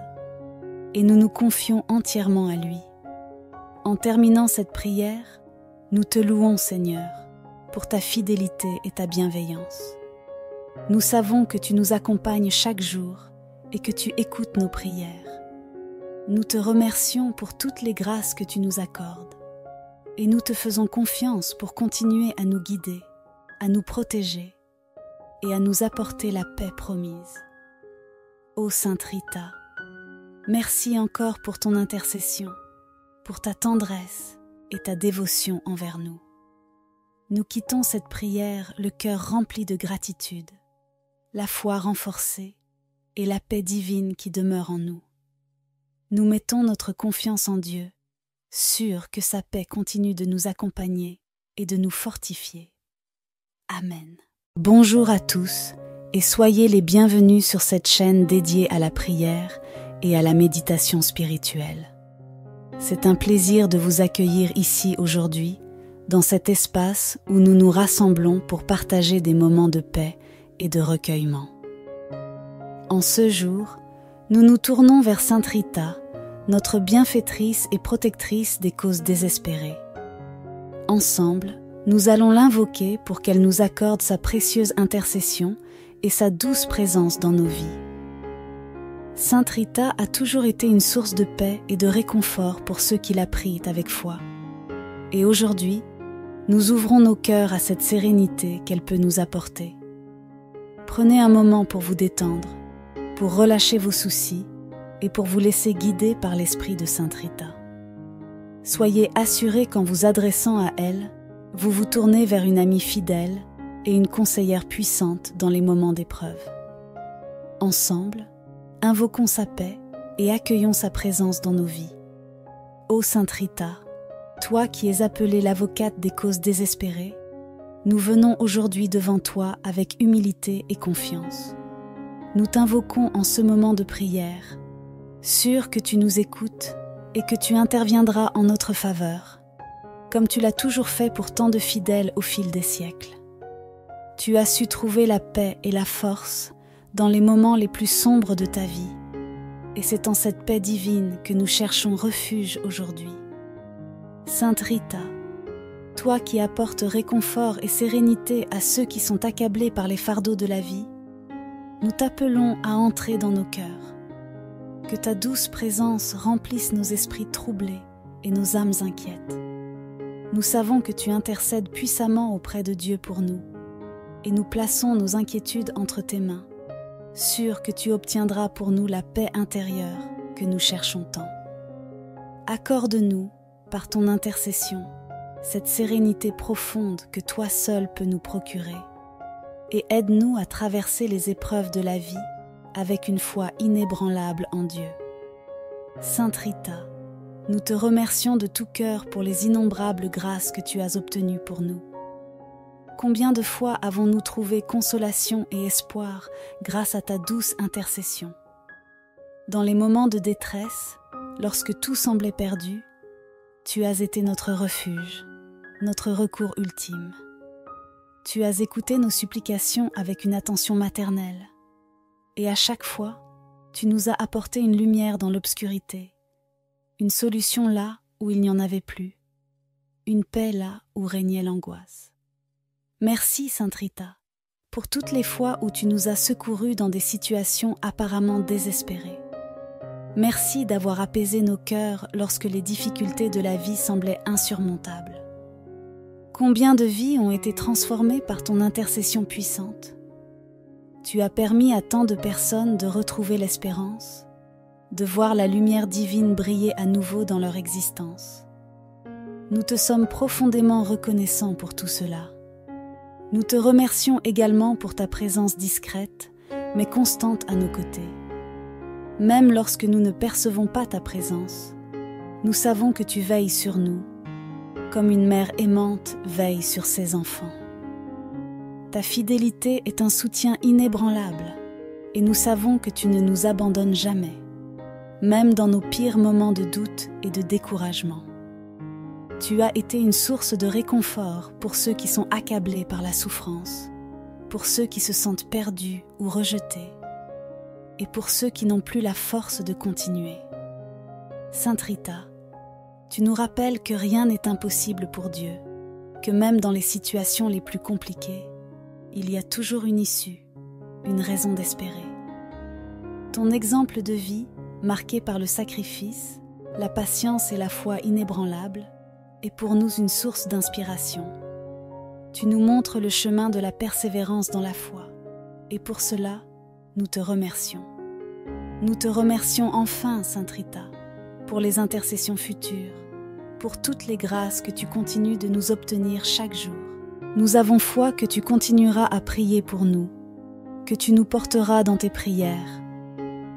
et nous nous confions entièrement à lui. En terminant cette prière, nous te louons, Seigneur, pour ta fidélité et ta bienveillance. Nous savons que tu nous accompagnes chaque jour et que tu écoutes nos prières. Nous te remercions pour toutes les grâces que tu nous accordes et nous te faisons confiance pour continuer à nous guider, à nous protéger et à nous apporter la paix promise. Ô Sainte Rita, merci encore pour ton intercession, pour ta tendresse et ta dévotion envers nous. Nous quittons cette prière le cœur rempli de gratitude, la foi renforcée et la paix divine qui demeure en nous. Nous mettons notre confiance en Dieu, sûrs que sa paix continue de nous accompagner et de nous fortifier. Amen. Bonjour à tous et soyez les bienvenus sur cette chaîne dédiée à la prière et à la méditation spirituelle. C'est un plaisir de vous accueillir ici aujourd'hui, dans cet espace où nous nous rassemblons pour partager des moments de paix et de recueillement. En ce jour, nous nous tournons vers Sainte Rita, notre bienfaitrice et protectrice des causes désespérées. Ensemble, Nous allons l'invoquer pour qu'elle nous accorde sa précieuse intercession et sa douce présence dans nos vies. Sainte Rita a toujours été une source de paix et de réconfort pour ceux qui la prient avec foi. Et aujourd'hui, nous ouvrons nos cœurs à cette sérénité qu'elle peut nous apporter. Prenez un moment pour vous détendre, pour relâcher vos soucis et pour vous laisser guider par l'esprit de Sainte Rita. Soyez assurés qu'en vous adressant à elle, vous vous tournez vers une amie fidèle et une conseillère puissante dans les moments d'épreuve. Ensemble, invoquons sa paix et accueillons sa présence dans nos vies. Ô Sainte Rita, toi qui es appelée l'avocate des causes désespérées, nous venons aujourd'hui devant toi avec humilité et confiance. Nous t'invoquons en ce moment de prière, sûrs que tu nous écoutes et que tu interviendras en notre faveur, comme tu l'as toujours fait pour tant de fidèles au fil des siècles. Tu as su trouver la paix et la force dans les moments les plus sombres de ta vie, et c'est en cette paix divine que nous cherchons refuge aujourd'hui. Sainte Rita, toi qui apportes réconfort et sérénité à ceux qui sont accablés par les fardeaux de la vie, nous t'appelons à entrer dans nos cœurs. Que ta douce présence remplisse nos esprits troublés et nos âmes inquiètes. Nous savons que tu intercèdes puissamment auprès de Dieu pour nous, et nous plaçons nos inquiétudes entre tes mains, sûrs que tu obtiendras pour nous la paix intérieure que nous cherchons tant. Accorde-nous, par ton intercession, cette sérénité profonde que toi seul peux nous procurer, et aide-nous à traverser les épreuves de la vie avec une foi inébranlable en Dieu. Sainte Rita, nous te remercions de tout cœur pour les innombrables grâces que tu as obtenues pour nous. Combien de fois avons-nous trouvé consolation et espoir grâce à ta douce intercession? Dans les moments de détresse, lorsque tout semblait perdu, tu as été notre refuge, notre recours ultime. Tu as écouté nos supplications avec une attention maternelle, et à chaque fois, tu nous as apporté une lumière dans l'obscurité, une solution là où il n'y en avait plus, une paix là où régnait l'angoisse. Merci, Sainte Rita, pour toutes les fois où tu nous as secourus dans des situations apparemment désespérées. Merci d'avoir apaisé nos cœurs lorsque les difficultés de la vie semblaient insurmontables. Combien de vies ont été transformées par ton intercession puissante? Tu as permis à tant de personnes de retrouver l'espérance, de voir la lumière divine briller à nouveau dans leur existence. Nous te sommes profondément reconnaissants pour tout cela. Nous te remercions également pour ta présence discrète, mais constante à nos côtés. Même lorsque nous ne percevons pas ta présence, nous savons que tu veilles sur nous, comme une mère aimante veille sur ses enfants. Ta fidélité est un soutien inébranlable, et nous savons que tu ne nous abandonnes jamais, même dans nos pires moments de doute et de découragement. Tu as été une source de réconfort pour ceux qui sont accablés par la souffrance, pour ceux qui se sentent perdus ou rejetés, et pour ceux qui n'ont plus la force de continuer. Sainte Rita, tu nous rappelles que rien n'est impossible pour Dieu, que même dans les situations les plus compliquées, il y a toujours une issue, une raison d'espérer. Ton exemple de vie, marqué par le sacrifice, la patience et la foi inébranlables, est pour nous une source d'inspiration. Tu nous montres le chemin de la persévérance dans la foi, et pour cela, nous te remercions. Nous te remercions enfin, Sainte Rita, pour les intercessions futures, pour toutes les grâces que tu continues de nous obtenir chaque jour. Nous avons foi que tu continueras à prier pour nous, que tu nous porteras dans tes prières,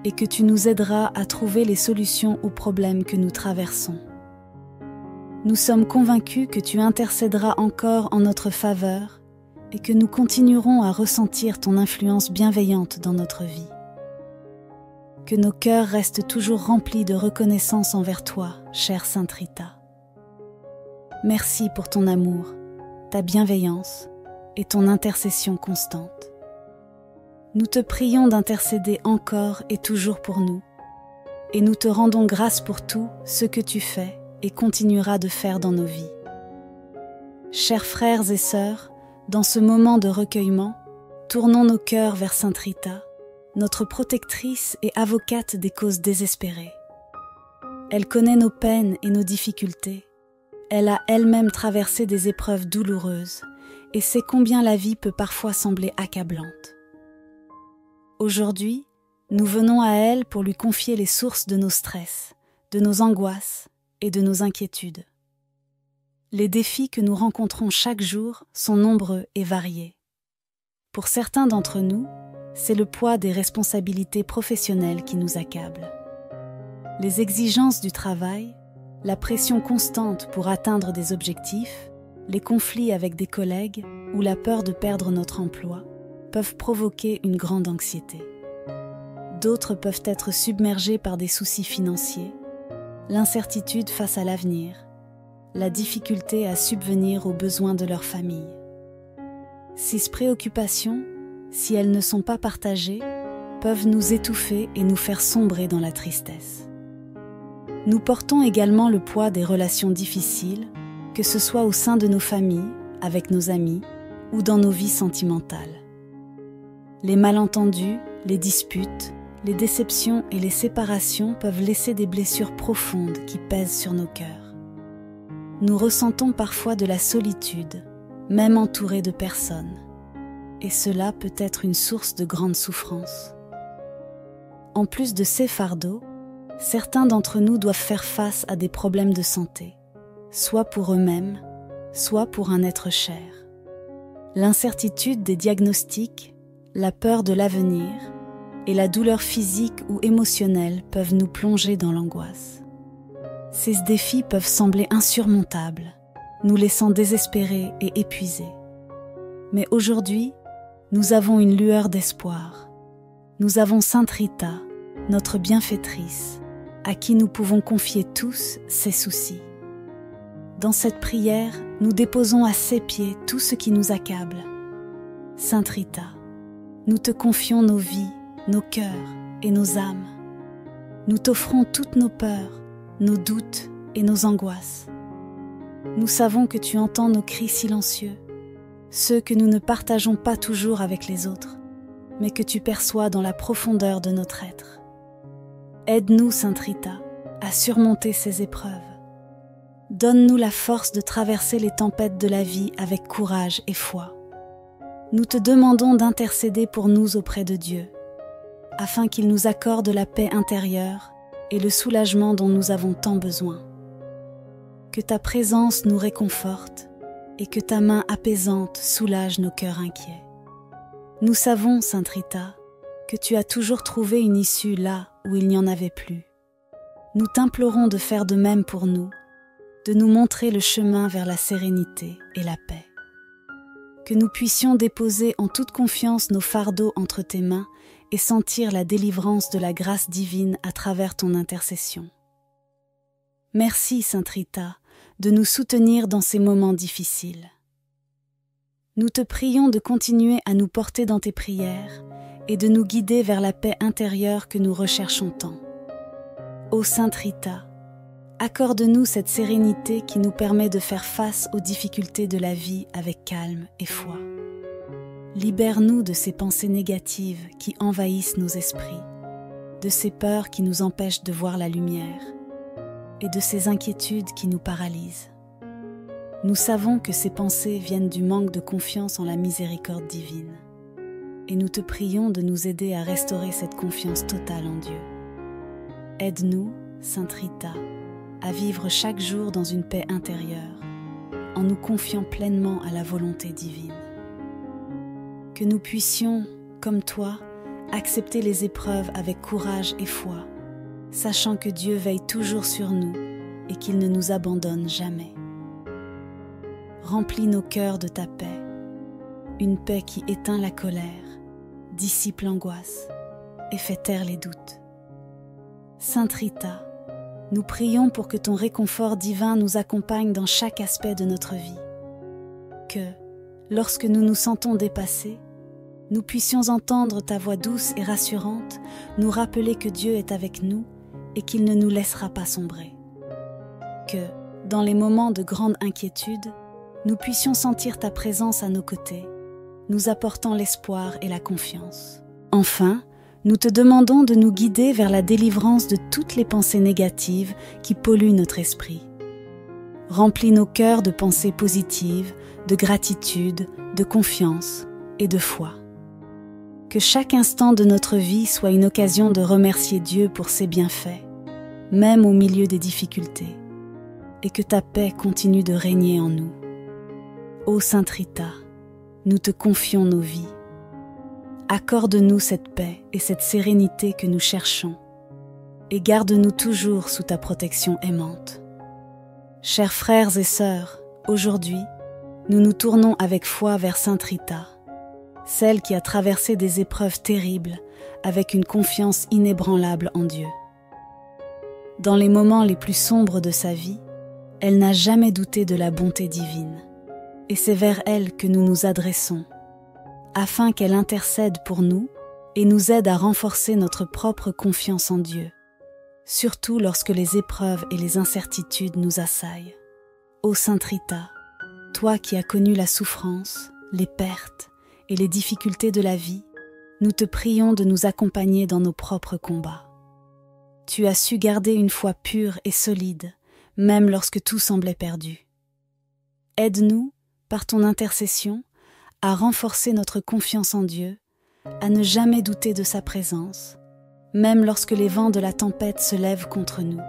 et que tu nous aideras à trouver les solutions aux problèmes que nous traversons. Nous sommes convaincus que tu intercéderas encore en notre faveur et que nous continuerons à ressentir ton influence bienveillante dans notre vie. Que nos cœurs restent toujours remplis de reconnaissance envers toi, chère Sainte Rita. Merci pour ton amour, ta bienveillance et ton intercession constante. Nous te prions d'intercéder encore et toujours pour nous, et nous te rendons grâce pour tout ce que tu fais et continueras de faire dans nos vies. Chers frères et sœurs, dans ce moment de recueillement, tournons nos cœurs vers Sainte Rita, notre protectrice et avocate des causes désespérées. Elle connaît nos peines et nos difficultés. Elle a elle-même traversé des épreuves douloureuses et sait combien la vie peut parfois sembler accablante. Aujourd'hui, nous venons à elle pour lui confier les sources de nos stress, de nos angoisses et de nos inquiétudes. Les défis que nous rencontrons chaque jour sont nombreux et variés. Pour certains d'entre nous, c'est le poids des responsabilités professionnelles qui nous accable. Les exigences du travail, la pression constante pour atteindre des objectifs, les conflits avec des collègues ou la peur de perdre notre emploi peuvent provoquer une grande anxiété. D'autres peuvent être submergés par des soucis financiers, l'incertitude face à l'avenir, la difficulté à subvenir aux besoins de leur famille. Ces préoccupations, si elles ne sont pas partagées, peuvent nous étouffer et nous faire sombrer dans la tristesse. Nous portons également le poids des relations difficiles, que ce soit au sein de nos familles, avec nos amis ou dans nos vies sentimentales. Les malentendus, les disputes, les déceptions et les séparations peuvent laisser des blessures profondes qui pèsent sur nos cœurs. Nous ressentons parfois de la solitude, même entourés de personnes, et cela peut être une source de grande souffrance. En plus de ces fardeaux, certains d'entre nous doivent faire face à des problèmes de santé, soit pour eux-mêmes, soit pour un être cher. L'incertitude des diagnostics, la peur de l'avenir et la douleur physique ou émotionnelle peuvent nous plonger dans l'angoisse. Ces défis peuvent sembler insurmontables, nous laissant désespérés et épuisés. Mais aujourd'hui, nous avons une lueur d'espoir. Nous avons Sainte Rita, notre bienfaitrice, à qui nous pouvons confier tous ces soucis. Dans cette prière, nous déposons à ses pieds tout ce qui nous accable. Sainte Rita, nous te confions nos vies, nos cœurs et nos âmes. Nous t'offrons toutes nos peurs, nos doutes et nos angoisses. Nous savons que tu entends nos cris silencieux, ceux que nous ne partageons pas toujours avec les autres, mais que tu perçois dans la profondeur de notre être. Aide-nous, Sainte Rita, à surmonter ces épreuves. Donne-nous la force de traverser les tempêtes de la vie avec courage et foi. Nous te demandons d'intercéder pour nous auprès de Dieu, afin qu'il nous accorde la paix intérieure et le soulagement dont nous avons tant besoin. Que ta présence nous réconforte et que ta main apaisante soulage nos cœurs inquiets. Nous savons, Sainte Rita, que tu as toujours trouvé une issue là où il n'y en avait plus. Nous t'implorons de faire de même pour nous, de nous montrer le chemin vers la sérénité et la paix. Que nous puissions déposer en toute confiance nos fardeaux entre tes mains et sentir la délivrance de la grâce divine à travers ton intercession. Merci, Sainte Rita, de nous soutenir dans ces moments difficiles. Nous te prions de continuer à nous porter dans tes prières et de nous guider vers la paix intérieure que nous recherchons tant. Ô Sainte Rita, accorde-nous cette sérénité qui nous permet de faire face aux difficultés de la vie avec calme et foi. Libère-nous de ces pensées négatives qui envahissent nos esprits, de ces peurs qui nous empêchent de voir la lumière et de ces inquiétudes qui nous paralysent. Nous savons que ces pensées viennent du manque de confiance en la miséricorde divine, et nous te prions de nous aider à restaurer cette confiance totale en Dieu. Aide-nous, Sainte Rita, à vivre chaque jour dans une paix intérieure, en nous confiant pleinement à la volonté divine. Que nous puissions, comme toi, accepter les épreuves avec courage et foi, sachant que Dieu veille toujours sur nous et qu'il ne nous abandonne jamais. Remplis nos cœurs de ta paix, une paix qui éteint la colère, dissipe l'angoisse et fait taire les doutes. Sainte Rita, nous prions pour que ton réconfort divin nous accompagne dans chaque aspect de notre vie. Que, lorsque nous nous sentons dépassés, nous puissions entendre ta voix douce et rassurante nous rappeler que Dieu est avec nous et qu'il ne nous laissera pas sombrer. Que, dans les moments de grande inquiétude, nous puissions sentir ta présence à nos côtés, nous apportant l'espoir et la confiance. Enfin, nous te demandons de nous guider vers la délivrance de toutes les pensées négatives qui polluent notre esprit. Remplis nos cœurs de pensées positives, de gratitude, de confiance et de foi. Que chaque instant de notre vie soit une occasion de remercier Dieu pour ses bienfaits, même au milieu des difficultés, et que ta paix continue de régner en nous. Ô Sainte Rita, nous te confions nos vies. Accorde-nous cette paix et cette sérénité que nous cherchons, et garde-nous toujours sous ta protection aimante. Chers frères et sœurs, aujourd'hui, nous nous tournons avec foi vers Sainte Rita, celle qui a traversé des épreuves terribles avec une confiance inébranlable en Dieu. Dans les moments les plus sombres de sa vie, elle n'a jamais douté de la bonté divine, et c'est vers elle que nous nous adressons, afin qu'elle intercède pour nous et nous aide à renforcer notre propre confiance en Dieu, surtout lorsque les épreuves et les incertitudes nous assaillent. Ô Sainte Rita, toi qui as connu la souffrance, les pertes et les difficultés de la vie, nous te prions de nous accompagner dans nos propres combats. Tu as su garder une foi pure et solide, même lorsque tout semblait perdu. Aide-nous, par ton intercession, à renforcer notre confiance en Dieu, à ne jamais douter de sa présence, même lorsque les vents de la tempête se lèvent contre nous.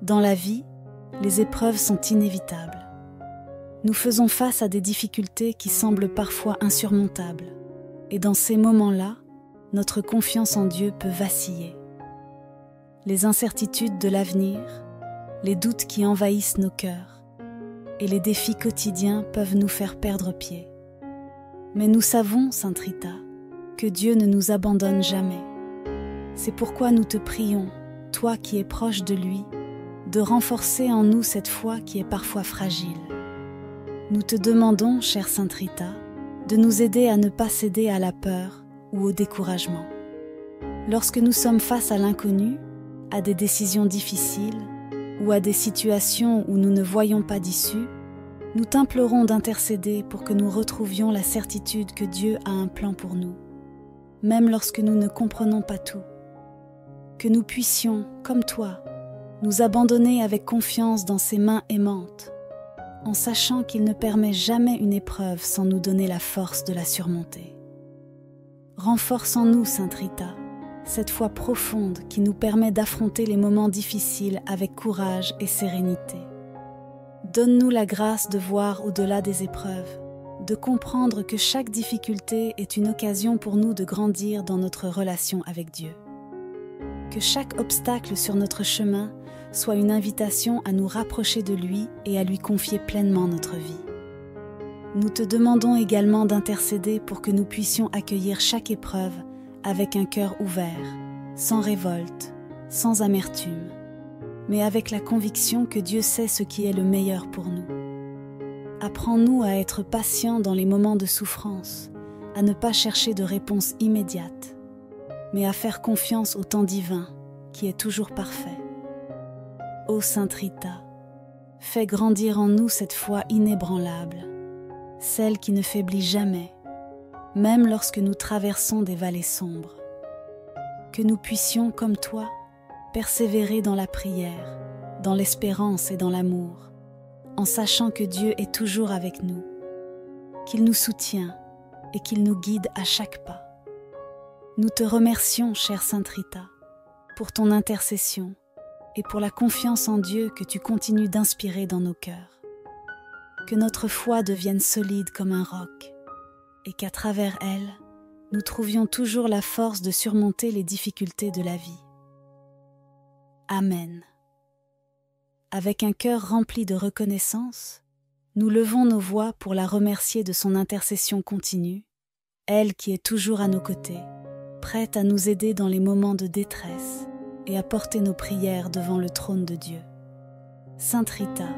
Dans la vie, les épreuves sont inévitables. Nous faisons face à des difficultés qui semblent parfois insurmontables, et dans ces moments-là, notre confiance en Dieu peut vaciller. Les incertitudes de l'avenir, les doutes qui envahissent nos cœurs, et les défis quotidiens peuvent nous faire perdre pied. Mais nous savons, Sainte Rita, que Dieu ne nous abandonne jamais. C'est pourquoi nous te prions, toi qui es proche de lui, de renforcer en nous cette foi qui est parfois fragile. Nous te demandons, chère Sainte Rita, de nous aider à ne pas céder à la peur ou au découragement. Lorsque nous sommes face à l'inconnu, à des décisions difficiles ou à des situations où nous ne voyons pas d'issue, nous t'implorons d'intercéder pour que nous retrouvions la certitude que Dieu a un plan pour nous, même lorsque nous ne comprenons pas tout. Que nous puissions, comme toi, nous abandonner avec confiance dans ses mains aimantes, en sachant qu'il ne permet jamais une épreuve sans nous donner la force de la surmonter. Renforce en nous, Sainte Rita, cette foi profonde qui nous permet d'affronter les moments difficiles avec courage et sérénité. Donne-nous la grâce de voir au-delà des épreuves, de comprendre que chaque difficulté est une occasion pour nous de grandir dans notre relation avec Dieu. Que chaque obstacle sur notre chemin soit une invitation à nous rapprocher de lui et à lui confier pleinement notre vie. Nous te demandons également d'intercéder pour que nous puissions accueillir chaque épreuve avec un cœur ouvert, sans révolte, sans amertume, mais avec la conviction que Dieu sait ce qui est le meilleur pour nous. Apprends-nous à être patients dans les moments de souffrance, à ne pas chercher de réponse immédiate, mais à faire confiance au temps divin qui est toujours parfait. Ô Sainte Rita, fais grandir en nous cette foi inébranlable, celle qui ne faiblit jamais, même lorsque nous traversons des vallées sombres. Que nous puissions, comme toi, persévérer dans la prière, dans l'espérance et dans l'amour, en sachant que Dieu est toujours avec nous, qu'il nous soutient et qu'il nous guide à chaque pas. Nous te remercions, chère Sainte Rita, pour ton intercession et pour la confiance en Dieu que tu continues d'inspirer dans nos cœurs. Que notre foi devienne solide comme un roc et qu'à travers elle, nous trouvions toujours la force de surmonter les difficultés de la vie. Amen. Avec un cœur rempli de reconnaissance, nous levons nos voix pour la remercier de son intercession continue, elle qui est toujours à nos côtés, prête à nous aider dans les moments de détresse et à porter nos prières devant le trône de Dieu. Sainte Rita,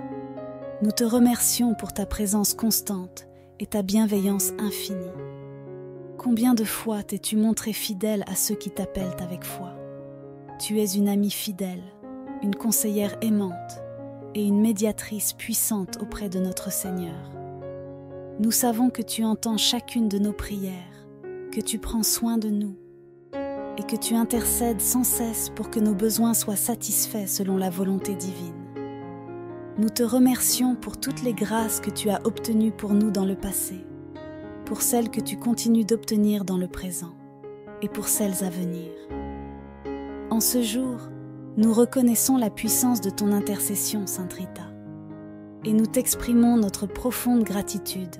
nous te remercions pour ta présence constante et ta bienveillance infinie. Combien de fois t'es-tu montrée fidèle à ceux qui t'appellent avec foi? Tu es une amie fidèle, une conseillère aimante et une médiatrice puissante auprès de notre Seigneur. Nous savons que tu entends chacune de nos prières, que tu prends soin de nous et que tu intercèdes sans cesse pour que nos besoins soient satisfaits selon la volonté divine. Nous te remercions pour toutes les grâces que tu as obtenues pour nous dans le passé, pour celles que tu continues d'obtenir dans le présent et pour celles à venir. En ce jour, nous reconnaissons la puissance de ton intercession, Sainte Rita, et nous t'exprimons notre profonde gratitude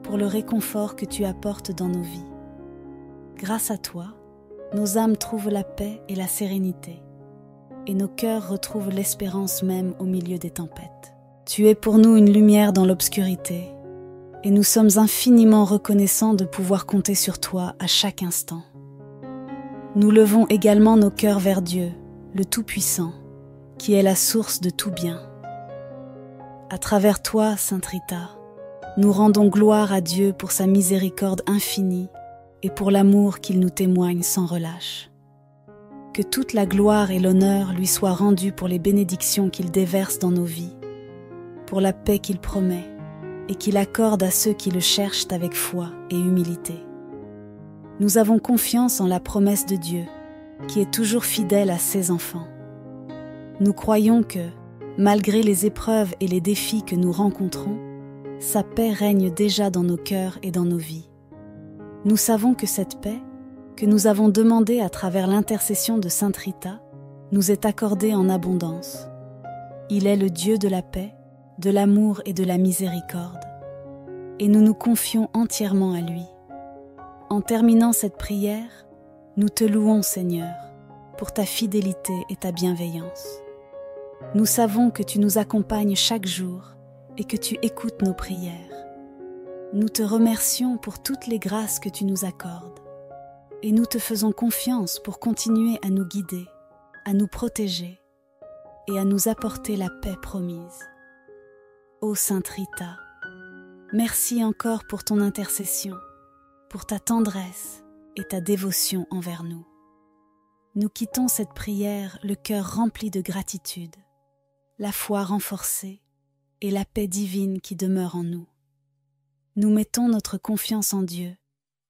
pour le réconfort que tu apportes dans nos vies. Grâce à toi, nos âmes trouvent la paix et la sérénité, et nos cœurs retrouvent l'espérance même au milieu des tempêtes. Tu es pour nous une lumière dans l'obscurité, et nous sommes infiniment reconnaissants de pouvoir compter sur toi à chaque instant. Nous levons également nos cœurs vers Dieu, le Tout-Puissant, qui est la source de tout bien. À travers toi, Sainte Rita, nous rendons gloire à Dieu pour sa miséricorde infinie et pour l'amour qu'il nous témoigne sans relâche. Que toute la gloire et l'honneur lui soient rendus pour les bénédictions qu'il déverse dans nos vies, pour la paix qu'il promet et qu'il accorde à ceux qui le cherchent avec foi et humilité. Nous avons confiance en la promesse de Dieu, qui est toujours fidèle à ses enfants. Nous croyons que, malgré les épreuves et les défis que nous rencontrons, sa paix règne déjà dans nos cœurs et dans nos vies. Nous savons que cette paix, que nous avons demandée à travers l'intercession de Sainte Rita, nous est accordée en abondance. Il est le Dieu de la paix, de l'amour et de la miséricorde, et nous nous confions entièrement à lui. En terminant cette prière, nous te louons, Seigneur, pour ta fidélité et ta bienveillance. Nous savons que tu nous accompagnes chaque jour et que tu écoutes nos prières. Nous te remercions pour toutes les grâces que tu nous accordes et nous te faisons confiance pour continuer à nous guider, à nous protéger et à nous apporter la paix promise. Ô Sainte Rita, merci encore pour ton intercession, pour ta tendresse et ta dévotion envers nous. Nous quittons cette prière le cœur rempli de gratitude, la foi renforcée et la paix divine qui demeure en nous. Nous mettons notre confiance en Dieu,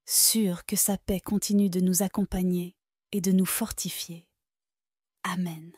sûrs que sa paix continue de nous accompagner et de nous fortifier. Amen.